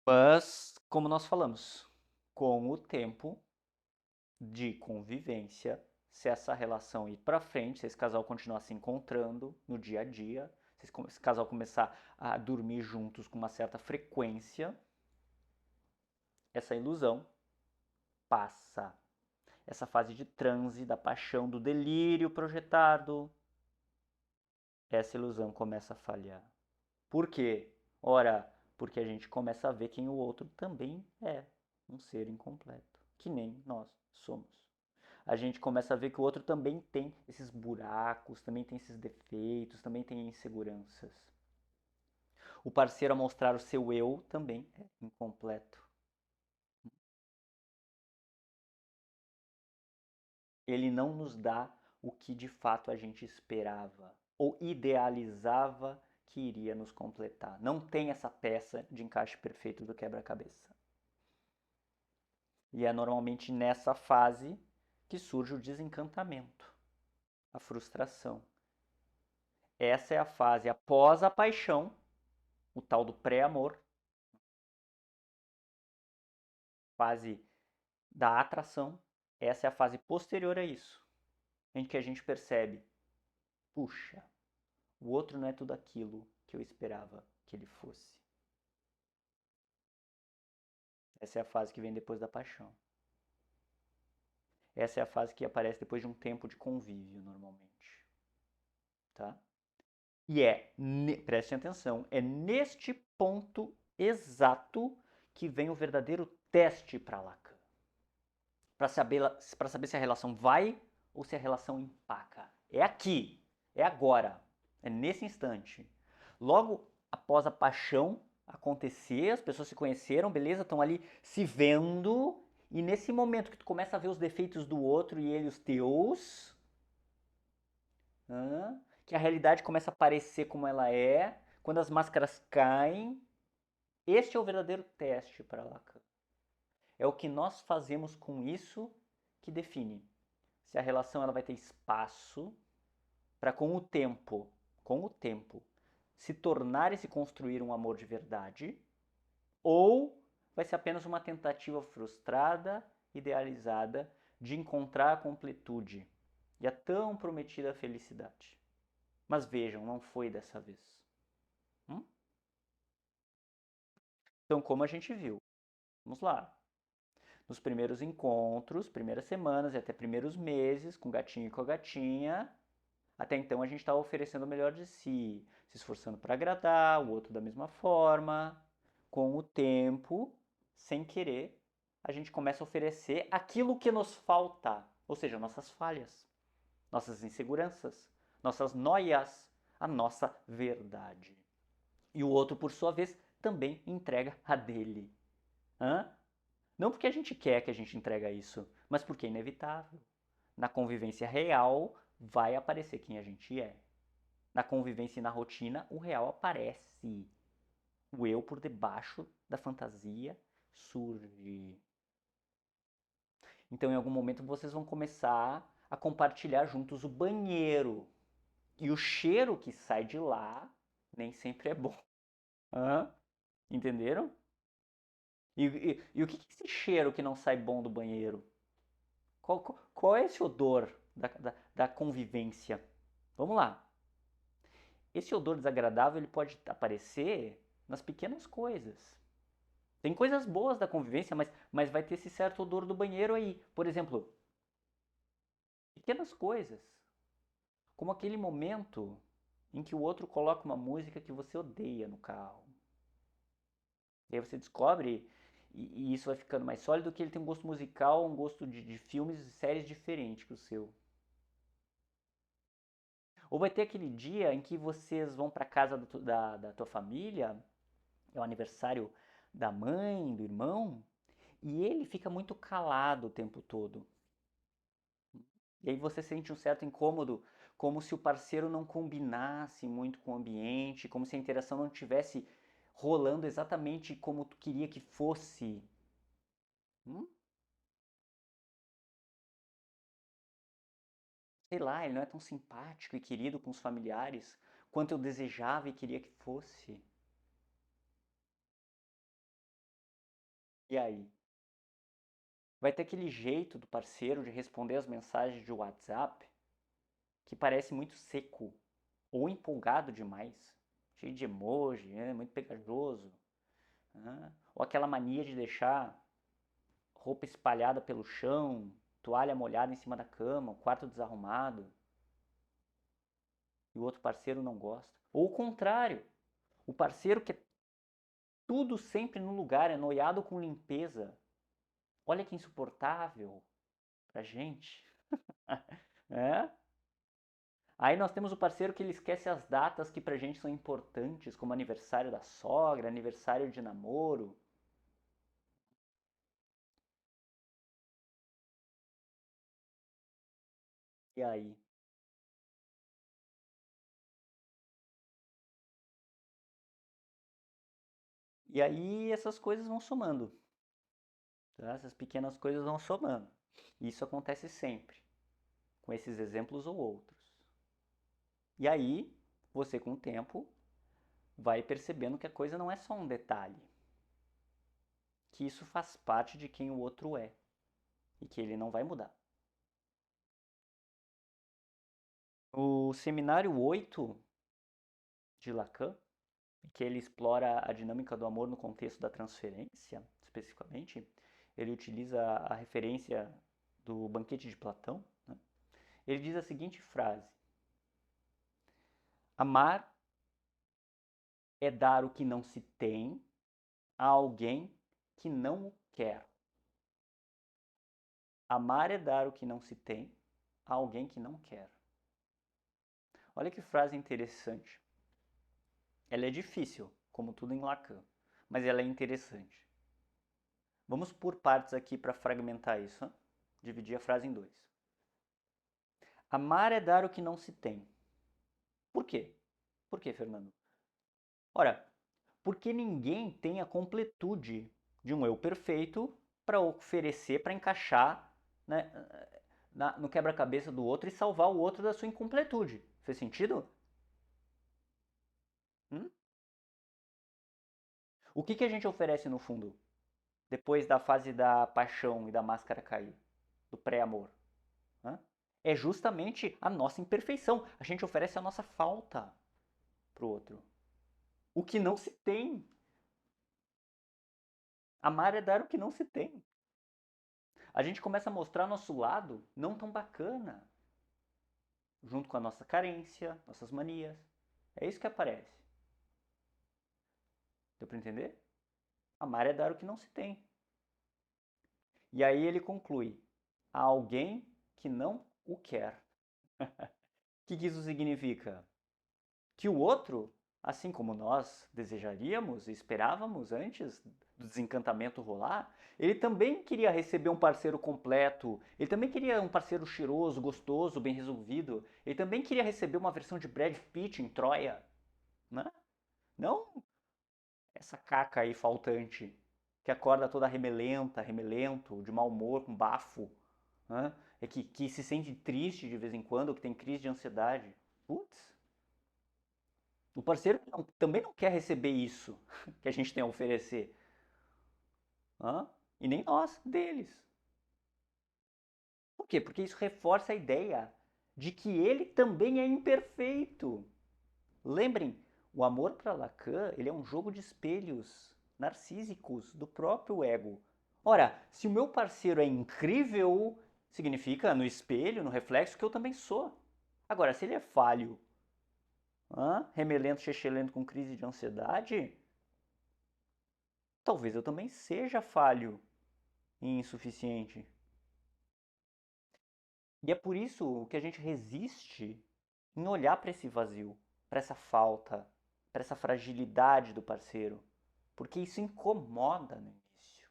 Mas, como nós falamos, com o tempo de convivência, se essa relação ir para frente, se esse casal continuar se encontrando no dia a dia, se esse casal começar a dormir juntos com uma certa frequência, essa ilusão passa. Essa fase de transe, da paixão, do delírio projetado, essa ilusão começa a falhar. Por quê? Ora, porque a gente começa a ver quem o outro também é um ser incompleto, que nem nós somos. A gente começa a ver que o outro também tem esses buracos, também tem esses defeitos, também tem inseguranças. O parceiro a mostrar o seu eu também é incompleto. Ele não nos dá o que de fato a gente esperava ou idealizava que iria nos completar. Não tem essa peça de encaixe perfeito do quebra-cabeça. E é normalmente nessa fase que surge o desencantamento, a frustração. Essa é a fase após a paixão, o tal do pré-amor, fase da atração. Essa é a fase posterior a isso, em que a gente percebe, puxa, o outro não é tudo aquilo que eu esperava que ele fosse. Essa é a fase que vem depois da paixão. Essa é a fase que aparece depois de um tempo de convívio, normalmente. Tá? E prestem atenção, é neste ponto exato que vem o verdadeiro teste para Lacan. Para saber se a relação vai ou se a relação empaca. É aqui, é agora, é nesse instante. Logo após a paixão acontecer, as pessoas se conheceram, beleza, estão ali se vendo, e nesse momento que tu começa a ver os defeitos do outro e ele os teus, que a realidade começa a aparecer como ela é, quando as máscaras caem, este é o verdadeiro teste para Lacan. É o que nós fazemos com isso que define se a relação ela vai ter espaço para com o tempo, se tornar e se construir um amor de verdade, ou vai ser apenas uma tentativa frustrada, idealizada de encontrar a completude e a tão prometida felicidade. Mas vejam, não foi dessa vez. Hum? Então, como a gente viu, vamos lá. Nos primeiros encontros, primeiras semanas e até primeiros meses, com o gatinho e com a gatinha, até então a gente estava oferecendo o melhor de si, se esforçando para agradar, o outro da mesma forma. Com o tempo, sem querer, a gente começa a oferecer aquilo que nos falta, ou seja, nossas falhas, nossas inseguranças, nossas noias, a nossa verdade. E o outro, por sua vez, também entrega a dele. Hã? Não porque a gente quer que a gente entrega isso, mas porque é inevitável. Na convivência real, vai aparecer quem a gente é. Na convivência e na rotina, o real aparece. O eu por debaixo da fantasia surge. Então, em algum momento, vocês vão começar a compartilhar juntos o banheiro. E o cheiro que sai de lá nem sempre é bom. Hã? Entenderam? E o que é esse cheiro que não sai bom do banheiro? Qual é esse odor da convivência? Vamos lá. Esse odor desagradável ele pode aparecer nas pequenas coisas. Tem coisas boas da convivência, mas vai ter esse certo odor do banheiro aí. Por exemplo, pequenas coisas. Como aquele momento em que o outro coloca uma música que você odeia no carro. E aí você descobre, e isso vai ficando mais sólido, que ele tem um gosto musical, um gosto de filmes e séries diferente que o seu. Ou vai ter aquele dia em que vocês vão para casa da tua família, é o aniversário da mãe, do irmão, e ele fica muito calado o tempo todo. E aí você sente um certo incômodo, como se o parceiro não combinasse muito com o ambiente, como se a interação não estivesse rolando exatamente como tu queria que fosse. Hum? Sei lá, ele não é tão simpático e querido com os familiares quanto eu desejava e queria que fosse. E aí? Vai ter aquele jeito do parceiro de responder as mensagens de WhatsApp que parece muito seco ou empolgado demais, cheio de emoji, muito pegajoso. Né? Ou aquela mania de deixar roupa espalhada pelo chão, toalha molhada em cima da cama, o quarto desarrumado, e o outro parceiro não gosta. Ou o contrário, o parceiro quer tudo sempre no lugar, é noiado com limpeza. Olha que insuportável pra gente. É? Aí nós temos o parceiro que ele esquece as datas que pra gente são importantes, como aniversário da sogra, aniversário de namoro. E aí? E aí essas coisas vão somando, tá? Essas pequenas coisas vão somando. Isso acontece sempre, com esses exemplos ou outros. E aí, você com o tempo vai percebendo que a coisa não é só um detalhe, que isso faz parte de quem o outro é e que ele não vai mudar. O seminário 8 de Lacan, que ele explora a dinâmica do amor no contexto da transferência, especificamente, ele utiliza a referência do Banquete de Platão. Né? Ele diz a seguinte frase: amar é dar o que não se tem a alguém que não o quer. Amar é dar o que não se tem a alguém que não quer. Olha que frase interessante. Ela é difícil, como tudo em Lacan, mas ela é interessante. Vamos por partes aqui para fragmentar isso. Hein? Dividir a frase em dois. Amar é dar o que não se tem. Por quê? Por quê, Fernando? Ora, porque ninguém tem a completude de um eu perfeito para oferecer, para encaixar, né, no quebra-cabeça do outro e salvar o outro da sua incompletude. Fez sentido? Hum? O que a gente oferece no fundo, depois da fase da paixão e da máscara cair, do pré-amor? Né? É justamente a nossa imperfeição. A gente oferece a nossa falta pro outro. O que não se tem. Amar é dar o que não se tem. A gente começa a mostrar nosso lado não tão bacana, junto com a nossa carência, nossas manias. É isso que aparece. Deu para entender? Amar é dar o que não se tem. E aí ele conclui: a alguém que não o quer. O que isso significa? Que o outro, assim como nós desejaríamos e esperávamos antes do desencantamento rolar, ele também queria receber um parceiro completo, ele também queria um parceiro cheiroso, gostoso, bem resolvido, ele também queria receber uma versão de Brad Pitt em Troia, né? Não essa caca aí faltante, que acorda toda remelenta, remelento, de mau humor, com bafo, né? É que se sente triste de vez em quando, que tem crise de ansiedade. Putz, o parceiro também não quer receber isso que a gente tem a oferecer. Hã? E nem nós, deles. Por quê? Porque isso reforça a ideia de que ele também é imperfeito. Lembrem, o amor para Lacan ele é um jogo de espelhos narcísicos do próprio ego. Ora, se o meu parceiro é incrível, significa no espelho, no reflexo, que eu também sou. Agora, se ele é falho, remelento, chechelento com crise de ansiedade, talvez eu também seja falho e insuficiente. E é por isso que a gente resiste em olhar para esse vazio, para essa falta, para essa fragilidade do parceiro, porque isso incomoda no início,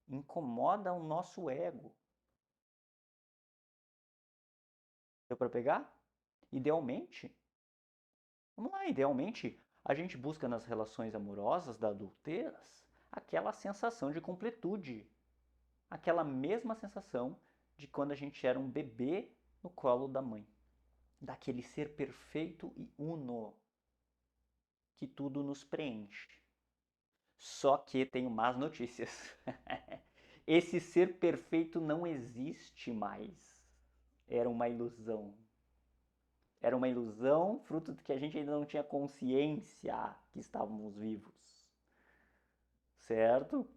incomoda o nosso ego. Deu para pegar? Idealmente, vamos lá, idealmente, a gente busca nas relações amorosas da adultez aquela sensação de completude, aquela mesma sensação de quando a gente era um bebê no colo da mãe, daquele ser perfeito e uno que tudo nos preenche. Só que tenho más notícias. Esse ser perfeito não existe mais. Era uma ilusão. Era uma ilusão, fruto de que a gente ainda não tinha consciência que estávamos vivos. Certo?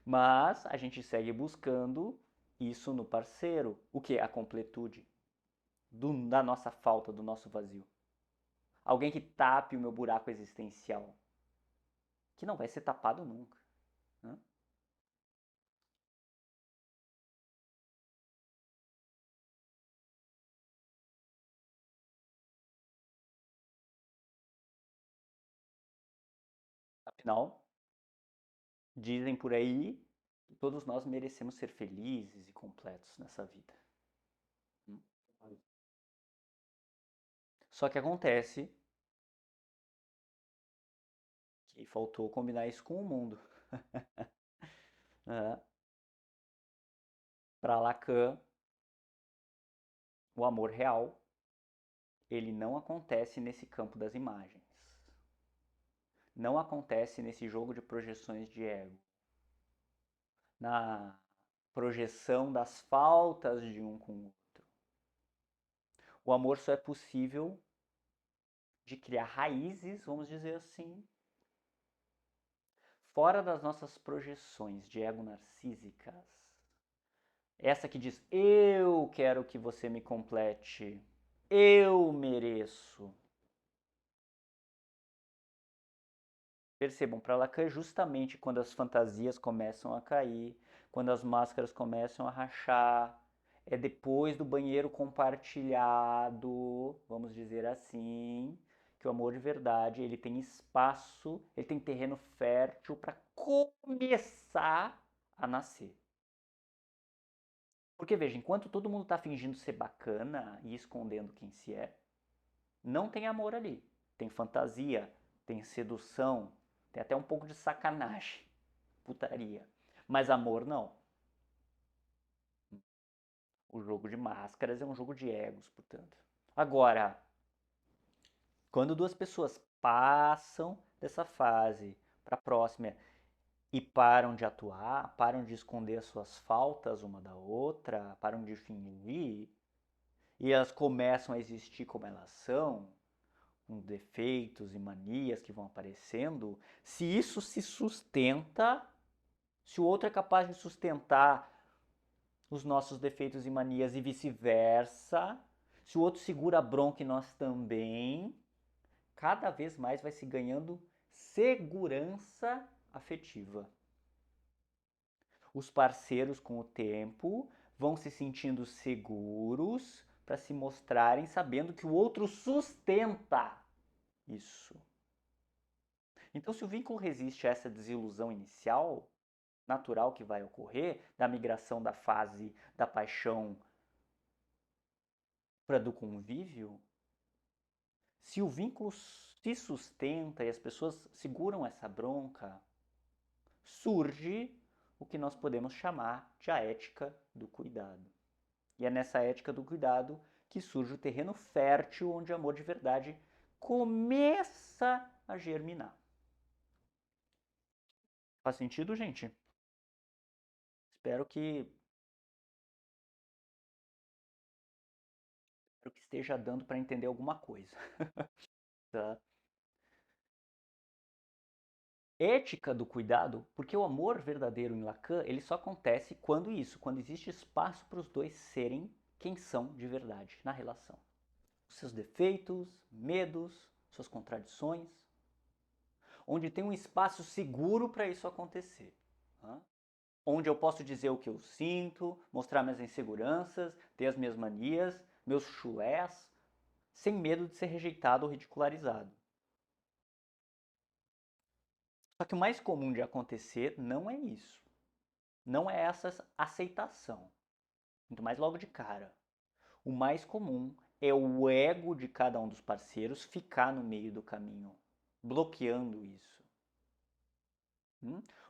Mas a gente segue buscando isso no parceiro. O que? A completude da nossa falta, do nosso vazio. Alguém que tape o meu buraco existencial, que não vai ser tapado nunca. Né? Afinal, dizem por aí que todos nós merecemos ser felizes e completos nessa vida. Só que acontece que faltou combinar isso com o mundo. Né? Para Lacan, o amor real, ele não acontece nesse campo das imagens. Não acontece nesse jogo de projeções de ego. Na projeção das faltas de um com o outro. O amor só é possível de criar raízes, vamos dizer assim, fora das nossas projeções de ego narcísicas. Essa que diz: eu quero que você me complete, eu mereço. Percebam, para Lacan, justamente quando as fantasias começam a cair, quando as máscaras começam a rachar, é depois do banheiro compartilhado, vamos dizer assim, que o amor de verdade ele tem espaço, ele tem terreno fértil para começar a nascer. Porque veja, enquanto todo mundo está fingindo ser bacana e escondendo quem se é, não tem amor ali. Tem fantasia, tem sedução, tem até um pouco de sacanagem, putaria. Mas amor não. O jogo de máscaras é um jogo de egos, portanto. Agora, quando duas pessoas passam dessa fase para a próxima e param de atuar, param de esconder as suas faltas uma da outra, param de fingir, e elas começam a existir como elas são, com defeitos e manias que vão aparecendo, se isso se sustenta, se o outro é capaz de sustentar os nossos defeitos e manias e vice-versa, se o outro segura a bronca e nós também, cada vez mais vai se ganhando segurança afetiva. Os parceiros, com o tempo, vão se sentindo seguros para se mostrarem sabendo que o outro sustenta isso. Então, se o vínculo resiste a essa desilusão inicial, natural que vai ocorrer, da migração da fase da paixão para do convívio, se o vínculo se sustenta e as pessoas seguram essa bronca, surge o que nós podemos chamar de a ética do cuidado. E é nessa ética do cuidado que surge o terreno fértil onde o amor de verdade começa a germinar. Faz sentido, gente? Espero que esteja dando para entender alguma coisa. Tá? Ética do cuidado, porque o amor verdadeiro em Lacan, ele só acontece quando existe espaço para os dois serem quem são de verdade na relação. Os seus defeitos, medos, suas contradições, onde tem um espaço seguro para isso acontecer. Tá? Onde eu posso dizer o que eu sinto, mostrar minhas inseguranças, ter as minhas manias, meus chulés, sem medo de ser rejeitado ou ridicularizado. Só que o mais comum de acontecer não é isso. Não é essa aceitação. Muito mais logo de cara. O mais comum é o ego de cada um dos parceiros ficar no meio do caminho, bloqueando isso.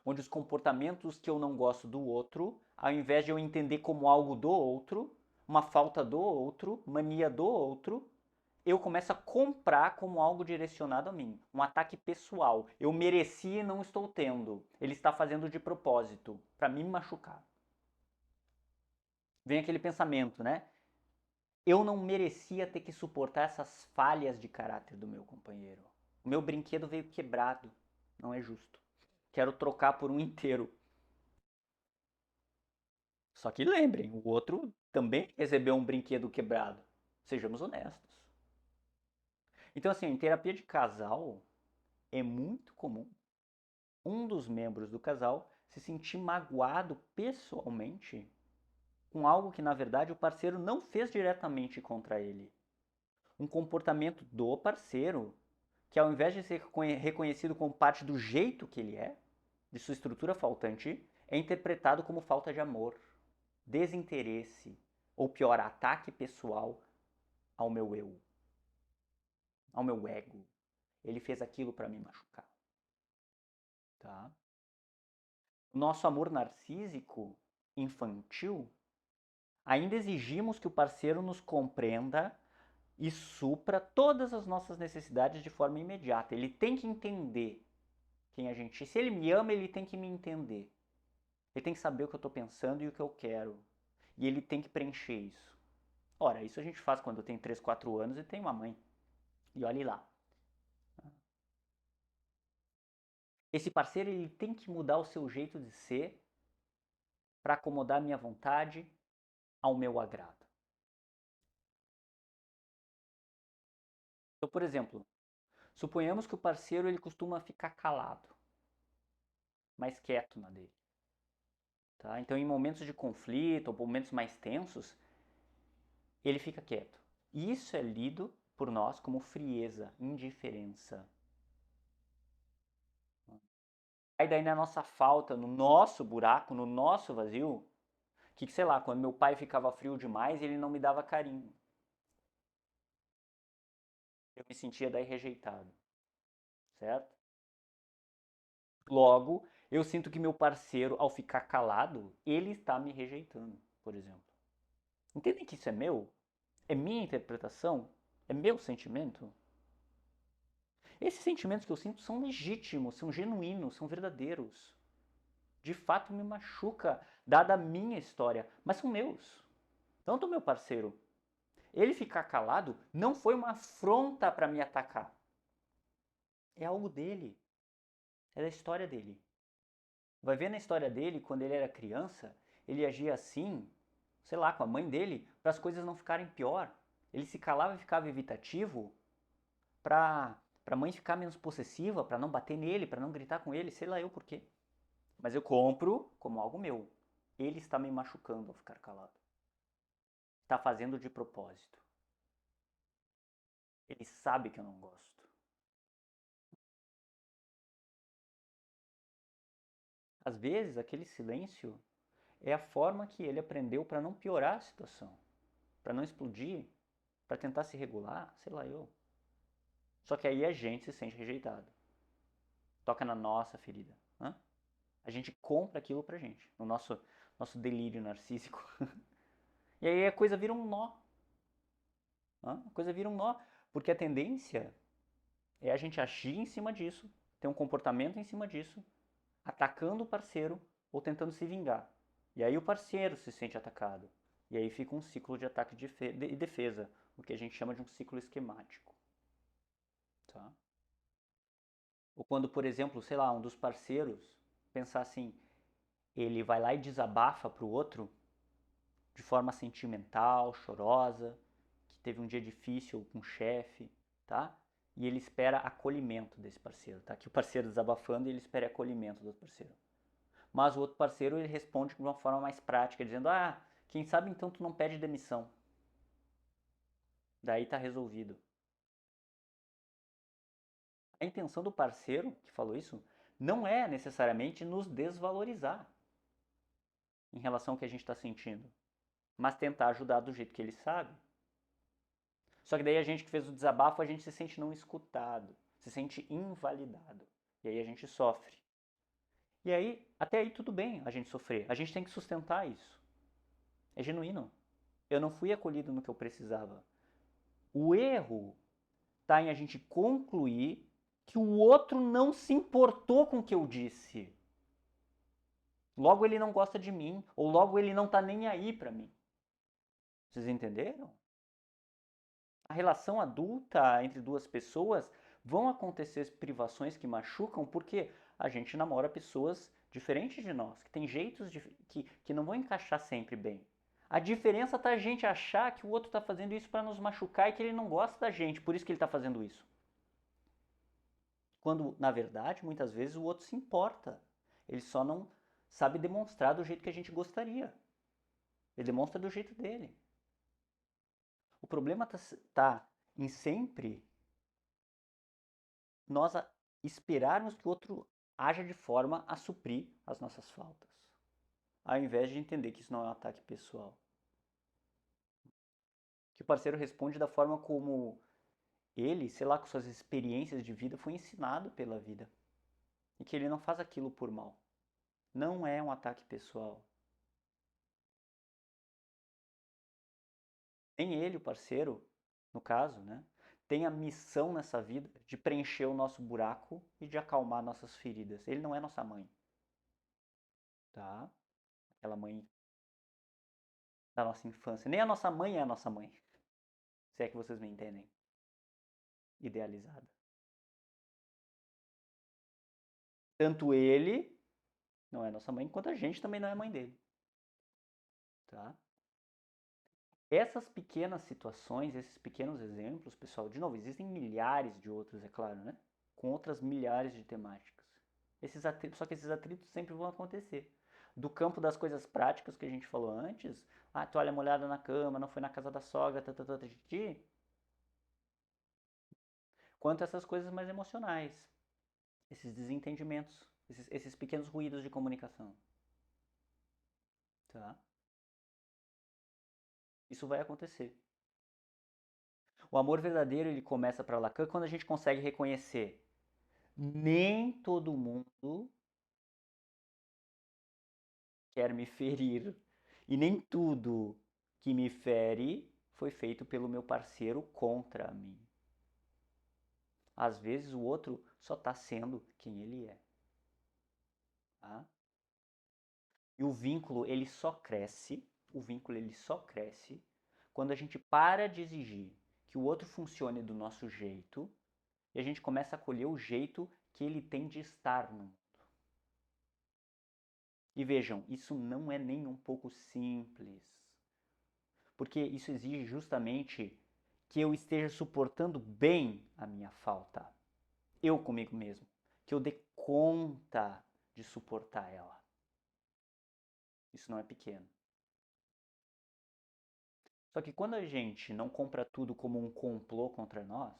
Onde os comportamentos que eu não gosto do outro, ao invés de eu entender como algo do outro, uma falta do outro, mania do outro, eu começo a comprar como algo direcionado a mim. Um ataque pessoal. Eu mereci e não estou tendo. Ele está fazendo de propósito, para me machucar. Vem aquele pensamento, né? Eu não merecia ter que suportar essas falhas de caráter do meu companheiro. O meu brinquedo veio quebrado. Não é justo. Quero trocar por um inteiro. Só que lembrem, o outro também recebeu um brinquedo quebrado. Sejamos honestos. Então, assim, em terapia de casal, é muito comum um dos membros do casal se sentir magoado pessoalmente com algo que, na verdade, o parceiro não fez diretamente contra ele. Um comportamento do parceiro que, ao invés de ser reconhecido como parte do jeito que ele é, de sua estrutura faltante, é interpretado como falta de amor, desinteresse ou pior, ataque pessoal ao meu eu, ao meu ego. Ele fez aquilo para me machucar. Tá? O nosso amor narcísico infantil, ainda exigimos que o parceiro nos compreenda e supra todas as nossas necessidades de forma imediata. Ele tem que entender quem a gente é. Se ele me ama, ele tem que me entender. Ele tem que saber o que eu estou pensando e o que eu quero. E ele tem que preencher isso. Ora, isso a gente faz quando eu tenho 3, 4 anos e tenho uma mãe. E olhe lá. Esse parceiro ele tem que mudar o seu jeito de ser para acomodar a minha vontade ao meu agrado. Então, por exemplo, suponhamos que o parceiro ele costuma ficar calado, mais quieto na dele. Tá? Então, em momentos de conflito ou momentos mais tensos, ele fica quieto. E isso é lido por nós como frieza, indiferença. Aí daí na nossa falta, no nosso buraco, no nosso vazio, que sei lá, quando meu pai ficava frio demais, ele não me dava carinho. Eu me sentia daí rejeitado, certo? Logo, eu sinto que meu parceiro, ao ficar calado, ele está me rejeitando, por exemplo. Entendem que isso é meu? É minha interpretação? É meu sentimento? Esses sentimentos que eu sinto são legítimos, são genuínos, são verdadeiros. De fato me machuca, dada a minha história, mas são meus. Não do meu parceiro. Ele ficar calado não foi uma afronta para me atacar. É algo dele. É da história dele. Vai ver na história dele, quando ele era criança, ele agia assim, sei lá, com a mãe dele, para as coisas não ficarem pior. Ele se calava e ficava evitativo para a mãe ficar menos possessiva, para não bater nele, para não gritar com ele, sei lá eu por quê. Mas eu compro como algo meu. Ele está me machucando ao ficar calado. Está fazendo de propósito. Ele sabe que eu não gosto. Às vezes, aquele silêncio é a forma que ele aprendeu para não piorar a situação, para não explodir, para tentar se regular, sei lá eu. Só que aí a gente se sente rejeitado. Toca na nossa ferida. Né? A gente compra aquilo pra gente, no nosso delírio narcísico. E aí a coisa vira um nó. Né? A coisa vira um nó. Porque a tendência é a gente agir em cima disso, ter um comportamento em cima disso, atacando o parceiro ou tentando se vingar. E aí o parceiro se sente atacado. E aí fica um ciclo de ataque e defesa, o que a gente chama de um ciclo esquemático. Tá? Ou quando, por exemplo, sei lá, um dos parceiros pensar assim, ele vai lá e desabafa para o outro de forma sentimental, chorosa, que teve um dia difícil com o chefe, tá? E ele espera acolhimento desse parceiro, tá? Que o parceiro desabafando e ele espera acolhimento do outro parceiro. Mas o outro parceiro ele responde de uma forma mais prática, dizendo: "Ah, quem sabe então tu não pede demissão?" Daí tá resolvido. A intenção do parceiro que falou isso não é necessariamente nos desvalorizar em relação ao que a gente está sentindo, mas tentar ajudar do jeito que ele sabe. Só que daí a gente que fez o desabafo, a gente se sente não escutado, se sente invalidado. E aí a gente sofre. E aí, até aí tudo bem a gente sofrer. A gente tem que sustentar isso. É genuíno. Eu não fui acolhido no que eu precisava. O erro está em a gente concluir que o outro não se importou com o que eu disse. Logo ele não gosta de mim, ou logo ele não tá nem aí para mim. Vocês entenderam? A relação adulta entre duas pessoas vão acontecer privações que machucam porque a gente namora pessoas diferentes de nós, que têm jeitos que não vão encaixar sempre bem. A diferença tá a gente achar que o outro está fazendo isso para nos machucar e que ele não gosta da gente, por isso que ele está fazendo isso. Quando, na verdade, muitas vezes o outro se importa. Ele só não sabe demonstrar do jeito que a gente gostaria. Ele demonstra do jeito dele. O problema tá em sempre nós esperarmos que o outro haja de forma a suprir as nossas faltas, ao invés de entender que isso não é um ataque pessoal. Que o parceiro responde da forma como ele, sei lá, com suas experiências de vida, foi ensinado pela vida. E que ele não faz aquilo por mal. Não é um ataque pessoal. Nem ele, o parceiro, no caso, né, tem a missão nessa vida de preencher o nosso buraco e de acalmar nossas feridas. Ele não é nossa mãe, tá? Aquela mãe da nossa infância. Nem a nossa mãe é a nossa mãe, se é que vocês me entendem. Idealizada. Tanto ele não é nossa mãe, quanto a gente também não é mãe dele, tá? Essas pequenas situações, esses pequenos exemplos, pessoal, de novo, existem milhares de outros, é claro, né? Com outras milhares de temáticas. Só que esses atritos sempre vão acontecer. Do campo das coisas práticas que a gente falou antes, a toalha molhada na cama, não foi na casa da sogra, quanto essas coisas mais emocionais, esses desentendimentos, esses pequenos ruídos de comunicação, tá? Isso vai acontecer. O amor verdadeiro ele começa para Lacan quando a gente consegue reconhecer nem todo mundo quer me ferir e nem tudo que me fere foi feito pelo meu parceiro contra mim. Às vezes o outro só está sendo quem ele é. Tá? E o vínculo ele só cresce quando a gente para de exigir que o outro funcione do nosso jeito e a gente começa a acolher o jeito que ele tem de estar no mundo. E vejam, isso não é nem um pouco simples, porque isso exige justamente que eu esteja suportando bem a minha falta, eu comigo mesmo, que eu dê conta de suportar ela. Isso não é pequeno. Só que quando a gente não compra tudo como um complô contra nós,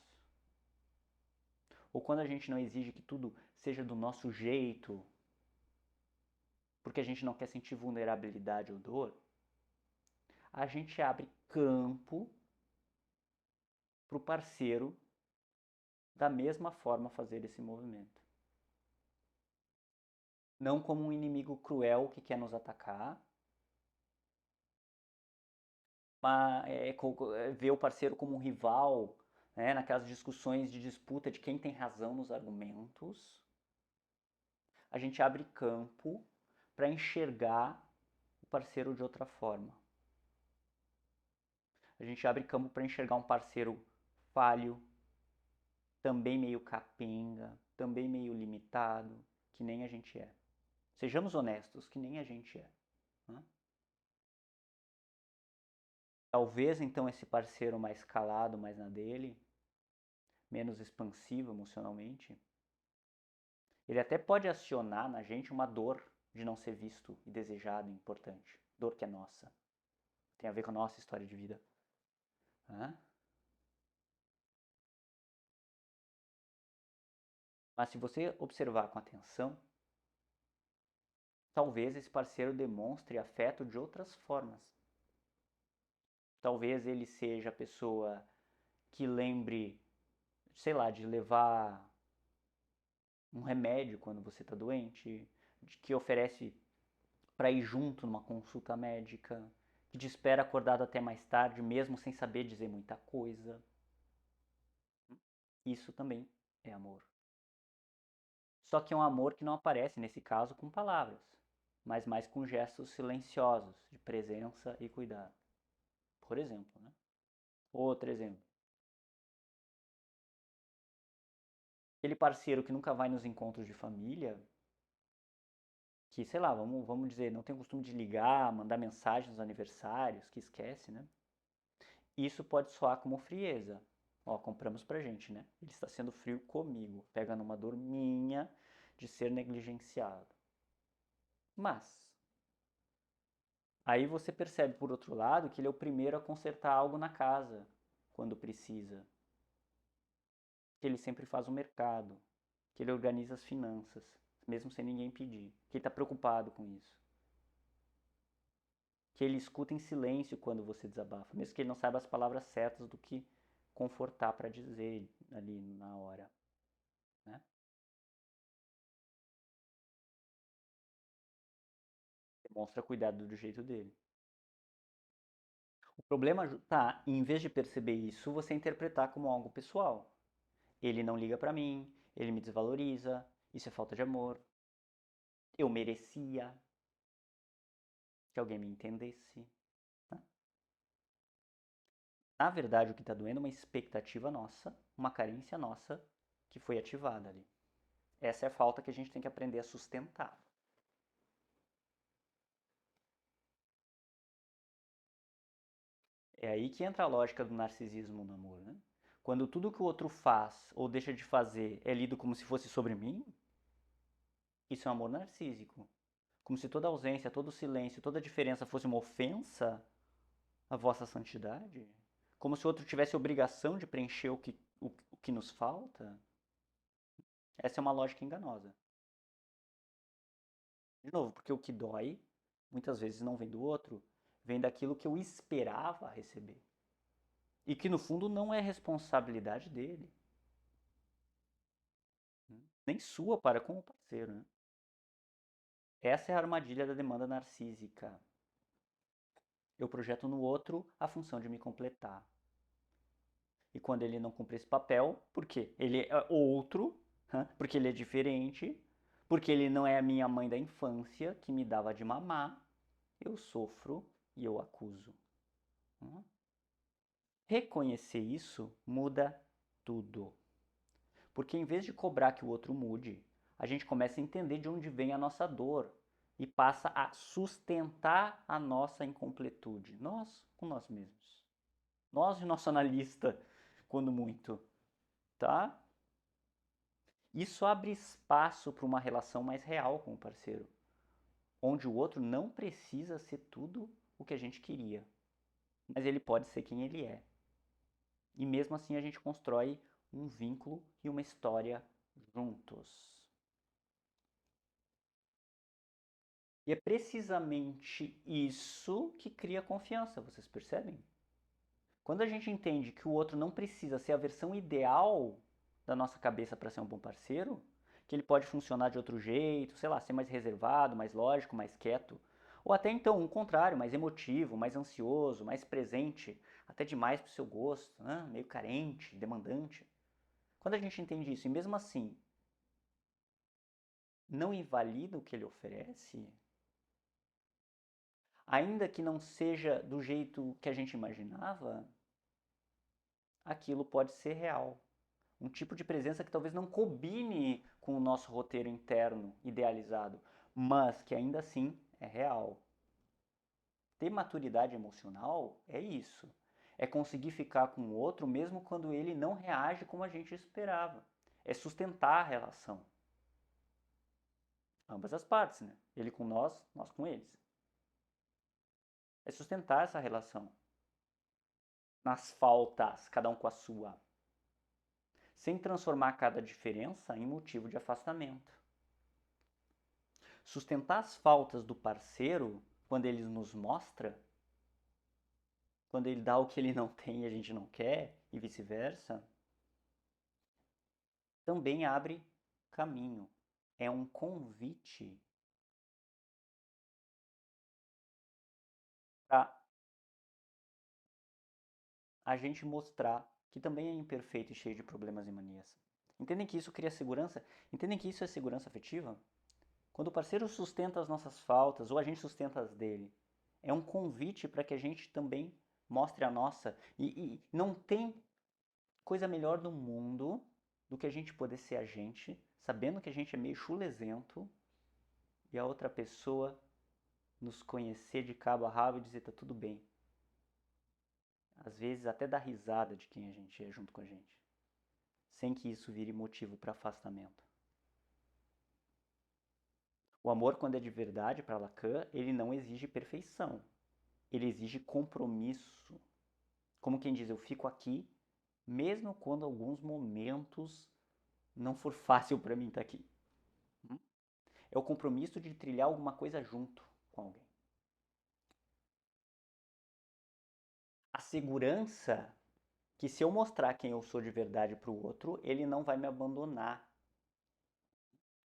ou quando a gente não exige que tudo seja do nosso jeito, porque a gente não quer sentir vulnerabilidade ou dor, a gente abre campo para o parceiro da mesma forma fazer esse movimento. Não como um inimigo cruel que quer nos atacar, mas ver o parceiro como um rival, né, naquelas discussões de disputa de quem tem razão nos argumentos. A gente abre campo para enxergar o parceiro de outra forma. A gente abre campo para enxergar um parceiro falho, também meio capenga, também meio limitado, que nem a gente é. Sejamos honestos, que nem a gente é. Né? Talvez então esse parceiro mais calado, mais na dele, menos expansivo emocionalmente, ele até pode acionar na gente uma dor de não ser visto e desejado e importante. Dor que é nossa. Tem a ver com a nossa história de vida. Né? Mas se você observar com atenção, talvez esse parceiro demonstre afeto de outras formas. Talvez ele seja a pessoa que lembre, sei lá, de levar um remédio quando você está doente, de que oferece para ir junto numa consulta médica, que te espera acordado até mais tarde, mesmo sem saber dizer muita coisa. Isso também é amor. Só que é um amor que não aparece, nesse caso, com palavras, mas mais com gestos silenciosos de presença e cuidado. Por exemplo, né? Outro exemplo. Aquele parceiro que nunca vai nos encontros de família, que, sei lá, vamos dizer, não tem o costume de ligar, mandar mensagem nos aniversários, que esquece, né? Isso pode soar como frieza. Ó, compramos pra gente, né? Ele está sendo frio comigo, pega numa dor minha de ser negligenciado. Mas, aí você percebe, por outro lado, que ele é o primeiro a consertar algo na casa, quando precisa. Que ele sempre faz o mercado, que ele organiza as finanças, mesmo sem ninguém pedir. Que ele está preocupado com isso. Que ele escuta em silêncio quando você desabafa, mesmo que ele não saiba as palavras certas do que confortar para dizer ali na hora, né? Demonstra cuidado do jeito dele. O problema tá, em vez de perceber isso, você interpretar como algo pessoal. Ele não liga pra mim, ele me desvaloriza, isso é falta de amor. Eu merecia que alguém me entendesse. Né? Na verdade, o que está doendo é uma expectativa nossa, uma carência nossa que foi ativada ali. Essa é a falta que a gente tem que aprender a sustentar. É aí que entra a lógica do narcisismo no amor, né? Quando tudo que o outro faz ou deixa de fazer é lido como se fosse sobre mim, isso é um amor narcísico. Como se toda ausência, todo silêncio, toda diferença fosse uma ofensa à vossa santidade. Como se o outro tivesse obrigação de preencher o que nos falta. Essa é uma lógica enganosa. De novo, porque o que dói, muitas vezes não vem do outro, vem daquilo que eu esperava receber. E que no fundo não é responsabilidade dele. Nem sua para com o parceiro. Né? Essa é a armadilha da demanda narcísica. Eu projeto no outro a função de me completar. E quando ele não cumpre esse papel, porque ele é outro, porque ele é diferente, porque ele não é a minha mãe da infância que me dava de mamar, eu sofro e eu acuso. Reconhecer isso muda tudo. Porque em vez de cobrar que o outro mude, a gente começa a entender de onde vem a nossa dor e passa a sustentar a nossa incompletude. Nós com nós mesmos. Nós e nosso analista, quando muito, tá? Isso abre espaço para uma relação mais real com o parceiro, onde o outro não precisa ser tudo o que a gente queria, mas ele pode ser quem ele é. E mesmo assim a gente constrói um vínculo e uma história juntos. E é precisamente isso que cria confiança, vocês percebem? Quando a gente entende que o outro não precisa ser a versão ideal da nossa cabeça para ser um bom parceiro, que ele pode funcionar de outro jeito, sei lá, ser mais reservado, mais lógico, mais quieto, ou até então, o contrário, mais emotivo, mais ansioso, mais presente, até demais para o seu gosto, né? Meio carente, demandante. Quando a gente entende isso e mesmo assim não invalida o que ele oferece, ainda que não seja do jeito que a gente imaginava, aquilo pode ser real. Um tipo de presença que talvez não combine com o nosso roteiro interno idealizado, mas que ainda assim é real. Ter maturidade emocional é isso. É conseguir ficar com o outro mesmo quando ele não reage como a gente esperava. É sustentar a relação. Ambas as partes, né? Ele com nós com eles. É sustentar essa relação. Nas faltas, cada um com a sua. sem transformar cada diferença em motivo de afastamento. Sustentar as faltas do parceiro quando ele nos mostra, quando ele dá o que ele não tem e a gente não quer, e vice-versa, também abre caminho. É um convite para a gente mostrar que também é imperfeito e cheio de problemas e manias. Entendem que isso cria segurança? Entendem que isso é segurança afetiva? Quando o parceiro sustenta as nossas faltas ou a gente sustenta as dele, é um convite para que a gente também mostre a nossa. E não tem coisa melhor do mundo do que a gente poder ser a gente, sabendo que a gente é meio chulesento e a outra pessoa nos conhecer de cabo a rabo e dizer tá tudo bem. Às vezes até dar risada de quem a gente é junto com a gente, sem que isso vire motivo para afastamento. O amor, quando é de verdade para Lacan, ele não exige perfeição. Ele exige compromisso. Como quem diz, eu fico aqui, mesmo quando alguns momentos não for fácil para mim estar aqui. É o compromisso de trilhar alguma coisa junto com alguém. A segurança que se eu mostrar quem eu sou de verdade para o outro, ele não vai me abandonar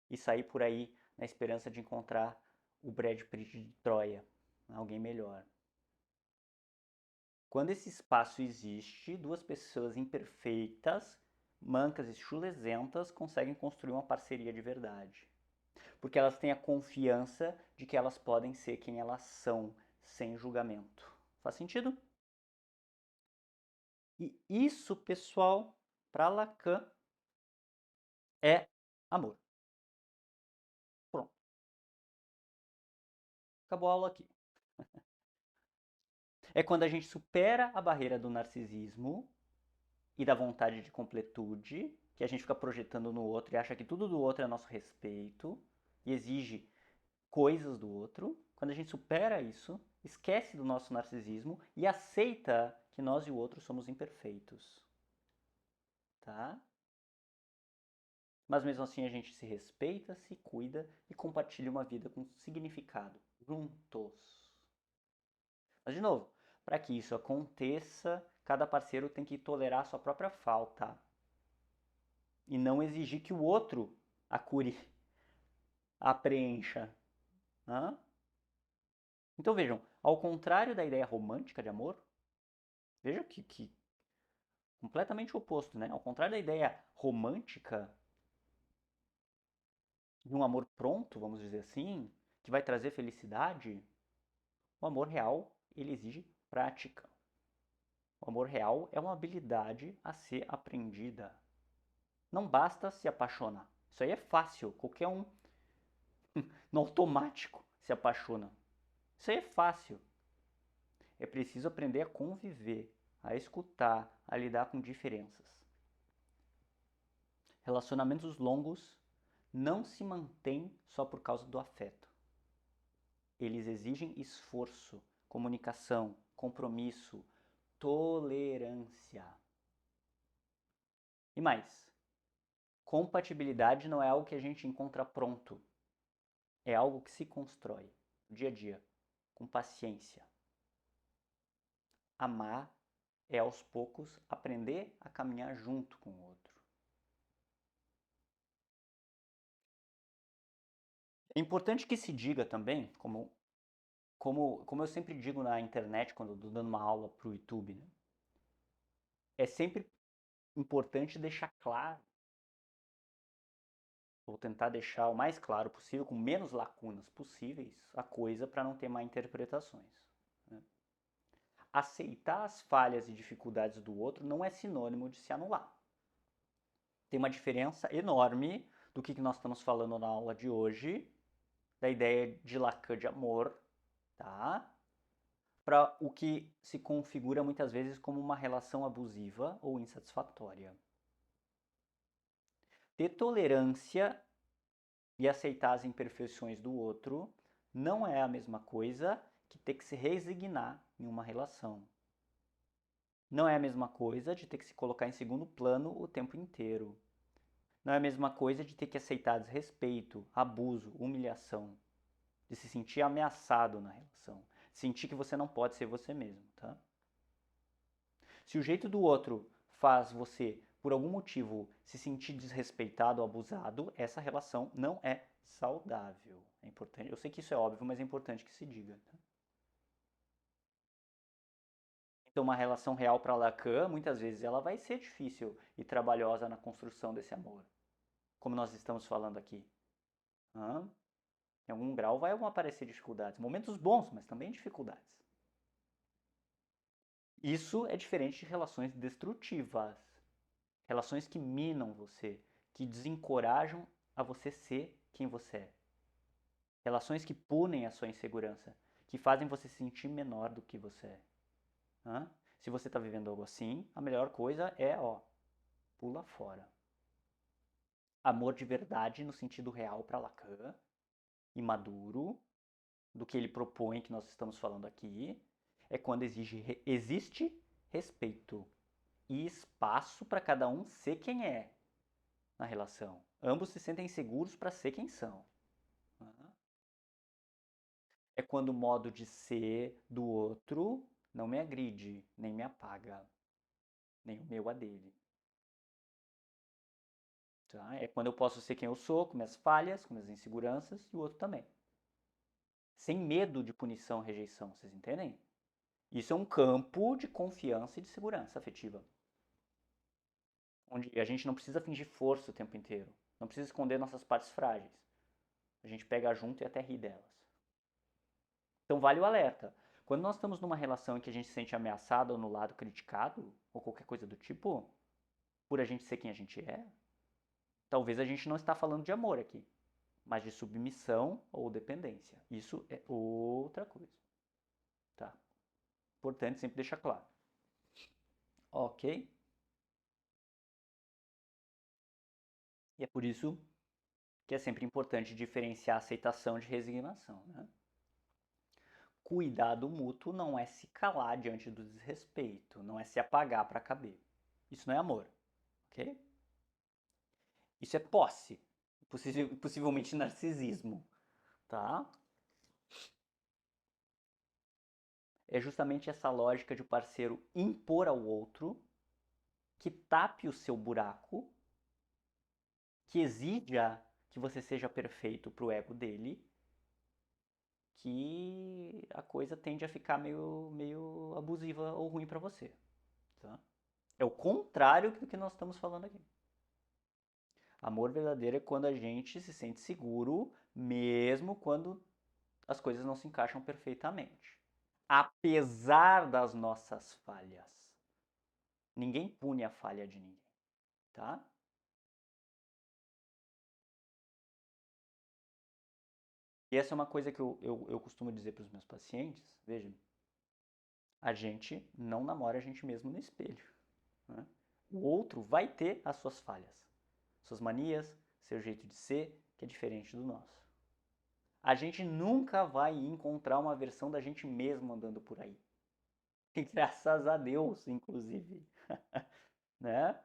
e sair por aí na esperança de encontrar o Brad Pitt de Troia, alguém melhor. Quando esse espaço existe, duas pessoas imperfeitas, mancas e chulesentas conseguem construir uma parceria de verdade. Porque elas têm a confiança de que elas podem ser quem elas são, sem julgamento. Faz sentido? E isso, pessoal, para Lacan, é amor. Pronto. Acabou a aula aqui. É quando a gente supera a barreira do narcisismo e da vontade de completude, que a gente fica projetando no outro e acha que tudo do outro é a nosso respeito e exige coisas do outro. Quando a gente supera isso, esquece do nosso narcisismo e aceita que nós e o outro somos imperfeitos. Tá? Mas mesmo assim a gente se respeita, se cuida e compartilha uma vida com significado, juntos. Mas de novo, para que isso aconteça, cada parceiro tem que tolerar a sua própria falta e não exigir que o outro a cure, a preencha. Hã? Então vejam, ao contrário da ideia romântica de amor, veja que completamente oposto, né? Ao contrário da ideia romântica de um amor pronto, vamos dizer assim, que vai trazer felicidade, o amor real, ele exige prática. O amor real é uma habilidade a ser aprendida. Não basta se apaixonar. Isso aí é fácil, qualquer um no automático se apaixona. Isso aí é fácil. É preciso aprender a conviver, a escutar, a lidar com diferenças. Relacionamentos longos não se mantêm só por causa do afeto. Eles exigem esforço, comunicação, compromisso, tolerância. E mais, compatibilidade não é algo que a gente encontra pronto. É algo que se constrói dia a dia, com paciência. Amar é aos poucos aprender a caminhar junto com o outro. É importante que se diga também, como eu sempre digo na internet quando eu estou dando uma aula para o YouTube, né? É sempre importante deixar claro, ou tentar deixar o mais claro possível, com menos lacunas possíveis, a coisa para não ter má interpretações. Né? Aceitar as falhas e dificuldades do outro não é sinônimo de se anular. Tem uma diferença enorme do que nós estamos falando na aula de hoje, da ideia de Lacan de amor, tá? Para o que se configura muitas vezes como uma relação abusiva ou insatisfatória. Ter tolerância e aceitar as imperfeições do outro não é a mesma coisa que ter que se resignar em uma relação. Não é a mesma coisa de ter que se colocar em segundo plano o tempo inteiro. Não é a mesma coisa de ter que aceitar desrespeito, abuso, humilhação, de se sentir ameaçado na relação, sentir que você não pode ser você mesmo, tá? Se o jeito do outro faz você, por algum motivo, se sentir desrespeitado ou abusado, essa relação não é saudável. É importante. Eu sei que isso é óbvio, mas é importante que se diga. Tá? Então, uma relação real para Lacan, muitas vezes, ela vai ser difícil e trabalhosa na construção desse amor, como nós estamos falando aqui. Hã? Em algum grau vão aparecer dificuldades, momentos bons, mas também dificuldades. Isso é diferente de relações destrutivas, relações que minam você, que desencorajam a você ser quem você é. Relações que punem a sua insegurança, que fazem você se sentir menor do que você é. Hã? Se você está vivendo algo assim, a melhor coisa é, pula fora. Amor de verdade no sentido real para Lacan, e maduro, do que ele propõe que nós estamos falando aqui, é quando existe respeito e espaço para cada um ser quem é na relação. Ambos se sentem seguros para ser quem são. É quando o modo de ser do outro não me agride, nem me apaga, nem o meu a dele. Tá? É quando eu posso ser quem eu sou, com minhas falhas, com minhas inseguranças, e o outro também. Sem medo de punição, rejeição, vocês entendem? Isso é um campo de confiança e de segurança afetiva. Onde a gente não precisa fingir força o tempo inteiro. Não precisa esconder nossas partes frágeis. A gente pega junto e até ri delas. Então vale o alerta. Quando nós estamos numa relação em que a gente se sente ameaçado ou no lado criticado, ou qualquer coisa do tipo, por a gente ser quem a gente é, talvez a gente não está falando de amor aqui, mas de submissão ou dependência. Isso é outra coisa. Tá? Importante sempre deixar claro. Ok? E é por isso que é sempre importante diferenciar aceitação de resignação. Né? Cuidado mútuo não é se calar diante do desrespeito, não é se apagar para caber. Isso não é amor, ok? Isso é posse, possivelmente narcisismo, tá? É justamente essa lógica de o parceiro impor ao outro que tape o seu buraco, que exija que você seja perfeito para o ego dele, que a coisa tende a ficar meio abusiva ou ruim para você. Tá? É o contrário do que nós estamos falando aqui. Amor verdadeiro é quando a gente se sente seguro, mesmo quando as coisas não se encaixam perfeitamente. Apesar das nossas falhas. Ninguém pune a falha de ninguém, tá? E essa é uma coisa que eu costumo dizer para os meus pacientes. Veja, a gente não namora a gente mesmo no espelho. Né? O outro vai ter as suas falhas, suas manias, seu jeito de ser, que é diferente do nosso. A gente nunca vai encontrar uma versão da gente mesmo andando por aí. E graças a Deus, inclusive. Né?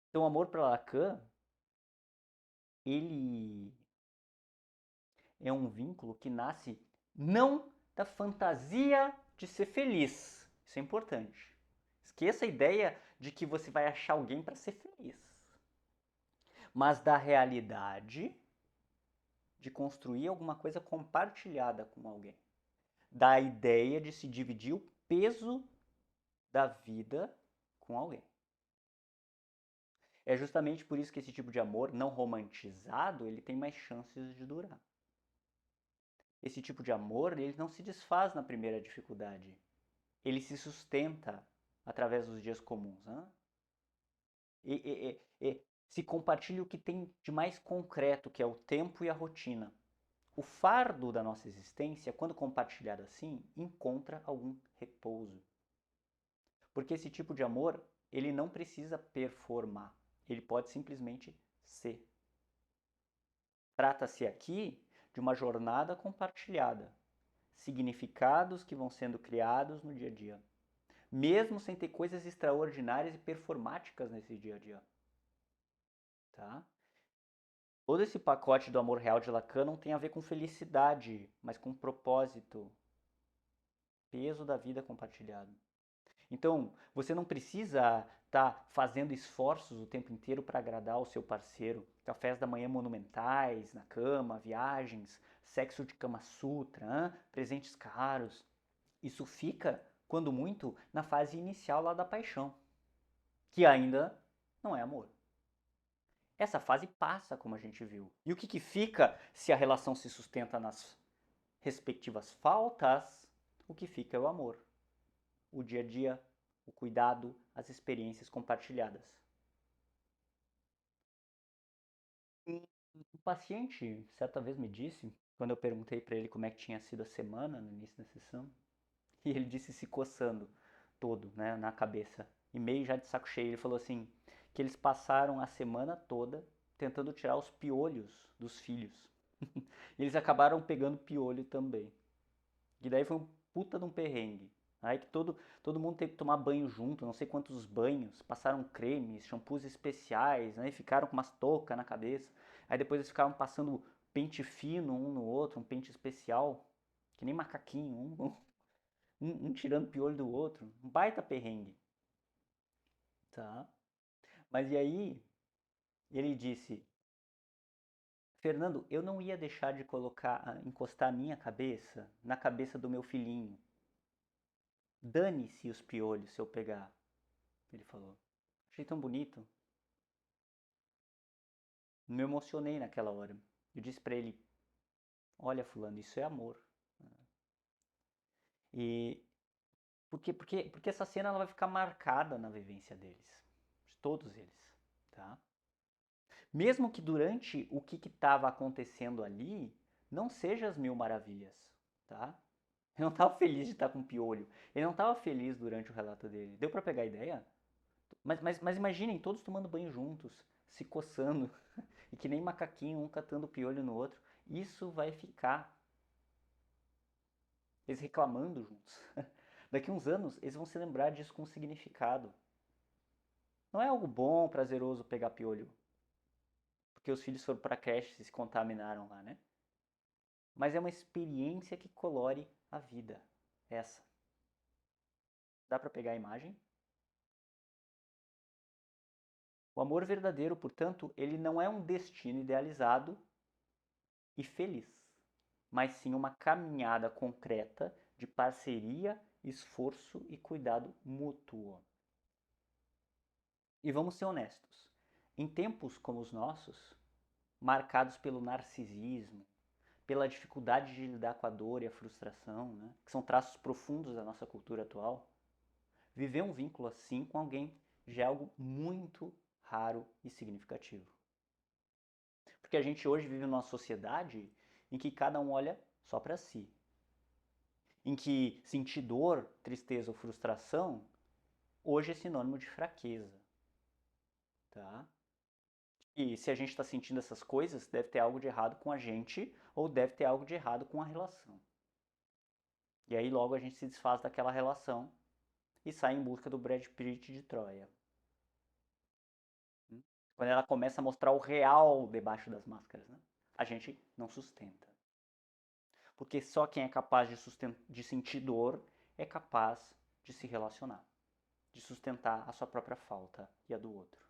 Então, o amor para Lacan, ele é um vínculo que nasce não da fantasia de ser feliz. Isso é importante. Esqueça a ideia de que você vai achar alguém para ser feliz, mas da realidade de construir alguma coisa compartilhada com alguém. Da ideia de se dividir o peso da vida com alguém. É justamente por isso que esse tipo de amor não romantizado, ele tem mais chances de durar. Esse tipo de amor, ele não se desfaz na primeira dificuldade. Ele se sustenta através dos dias comuns. Né? Se compartilha o que tem de mais concreto, que é o tempo e a rotina. O fardo da nossa existência, quando compartilhado assim, encontra algum repouso. Porque esse tipo de amor, ele não precisa performar. Ele pode simplesmente ser. Trata-se aqui de uma jornada compartilhada, significados que vão sendo criados no dia a dia, mesmo sem ter coisas extraordinárias e performáticas nesse dia a dia, tá? Todo esse pacote do amor real de Lacan não tem a ver com felicidade, mas com propósito, peso da vida compartilhado. Então, você não precisa estar fazendo esforços o tempo inteiro para agradar o seu parceiro. Cafés da manhã monumentais, na cama, viagens, sexo de cama sutra, presentes caros. Isso fica, quando muito, na fase inicial lá da paixão, que ainda não é amor. Essa fase passa, como a gente viu. E o que fica se a relação se sustenta nas respectivas faltas? O que fica é o amor, o dia a dia, o cuidado, as experiências compartilhadas. Um paciente certa vez me disse, quando eu perguntei para ele como é que tinha sido a semana no início da sessão, e ele disse se coçando todo, né, na cabeça, e meio já de saco cheio, ele falou assim, que eles passaram a semana toda tentando tirar os piolhos dos filhos. E eles acabaram pegando piolho também. E daí foi um puta de um perrengue. Aí que todo mundo teve que tomar banho junto, não sei quantos banhos, passaram cremes, shampoos especiais, né? E ficaram com umas toucas na cabeça. Aí depois eles ficavam passando pente fino um no outro, um pente especial, que nem macaquinho, um tirando piolho do outro. Um baita perrengue, tá? Mas e aí ele disse, Fernando, eu não ia deixar de encostar a minha cabeça na cabeça do meu filhinho. Dane-se os piolhos se eu pegar, ele falou. Achei tão bonito. Me emocionei naquela hora. Eu disse para ele: olha, fulano, isso é amor. E porque essa cena ela vai ficar marcada na vivência deles, de todos eles, tá? Mesmo que durante o que estava acontecendo ali não seja as mil maravilhas, tá? Ele não estava feliz de estar com piolho. Ele não estava feliz durante o relato dele. Deu para pegar a ideia? Mas imaginem todos tomando banho juntos, se coçando, e que nem macaquinho, um catando piolho no outro. Isso vai ficar. Eles reclamando juntos. Daqui uns anos, eles vão se lembrar disso com significado. Não é algo bom, prazeroso pegar piolho, porque os filhos foram para a creche e se contaminaram lá, né? Mas é uma experiência que colore a vida. Essa. Dá para pegar a imagem? O amor verdadeiro, portanto, ele não é um destino idealizado e feliz, mas sim uma caminhada concreta de parceria, esforço e cuidado mútuo. E vamos ser honestos, em tempos como os nossos, marcados pelo narcisismo, pela dificuldade de lidar com a dor e a frustração, né, que são traços profundos da nossa cultura atual, viver um vínculo assim com alguém já é algo muito raro e significativo. Porque a gente hoje vive numa sociedade em que cada um olha só para si, em que sentir dor, tristeza ou frustração hoje é sinônimo de fraqueza, tá? E se a gente está sentindo essas coisas, deve ter algo de errado com a gente ou deve ter algo de errado com a relação. E aí logo a gente se desfaz daquela relação e sai em busca do Brad Pitt de Troia. Quando ela começa a mostrar o real debaixo das máscaras, né? A gente não sustenta. Porque só quem é capaz de sentir dor é capaz de se relacionar, de sustentar a sua própria falta e a do outro.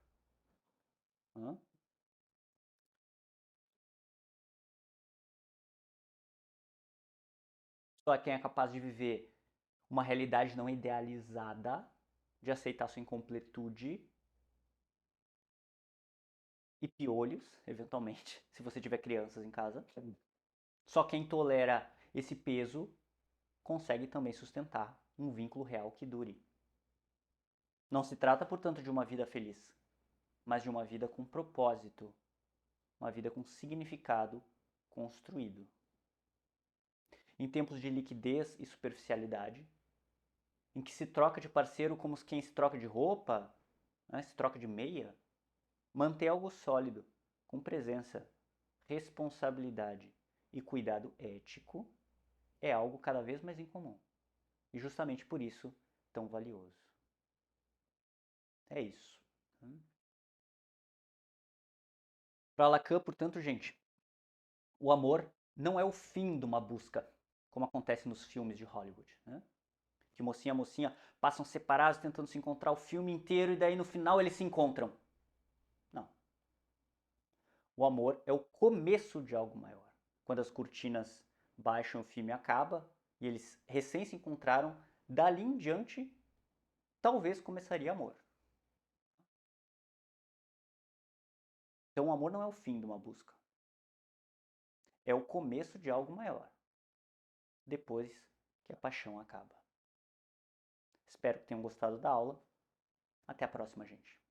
Hã? Só quem é capaz de viver uma realidade não idealizada, de aceitar sua incompletude e piolhos, eventualmente, se você tiver crianças em casa. Só quem tolera esse peso consegue também sustentar um vínculo real que dure. Não se trata, portanto, de uma vida feliz, mas de uma vida com propósito, uma vida com significado construído. Em tempos de liquidez e superficialidade, em que se troca de parceiro como quem se troca de roupa, né, se troca de meia, manter algo sólido, com presença, responsabilidade e cuidado ético é algo cada vez mais incomum. E justamente por isso, tão valioso. É isso. Para Lacan, portanto, gente, o amor não é o fim de uma busca, como acontece nos filmes de Hollywood, né? Que mocinha e mocinha passam separados tentando se encontrar o filme inteiro e daí no final eles se encontram. Não. O amor é o começo de algo maior. Quando as cortinas baixam, o filme acaba e eles recém se encontraram, dali em diante, talvez começaria amor. Então o amor não é o fim de uma busca. É o começo de algo maior. Depois que a paixão acaba. Espero que tenham gostado da aula. Até a próxima, gente.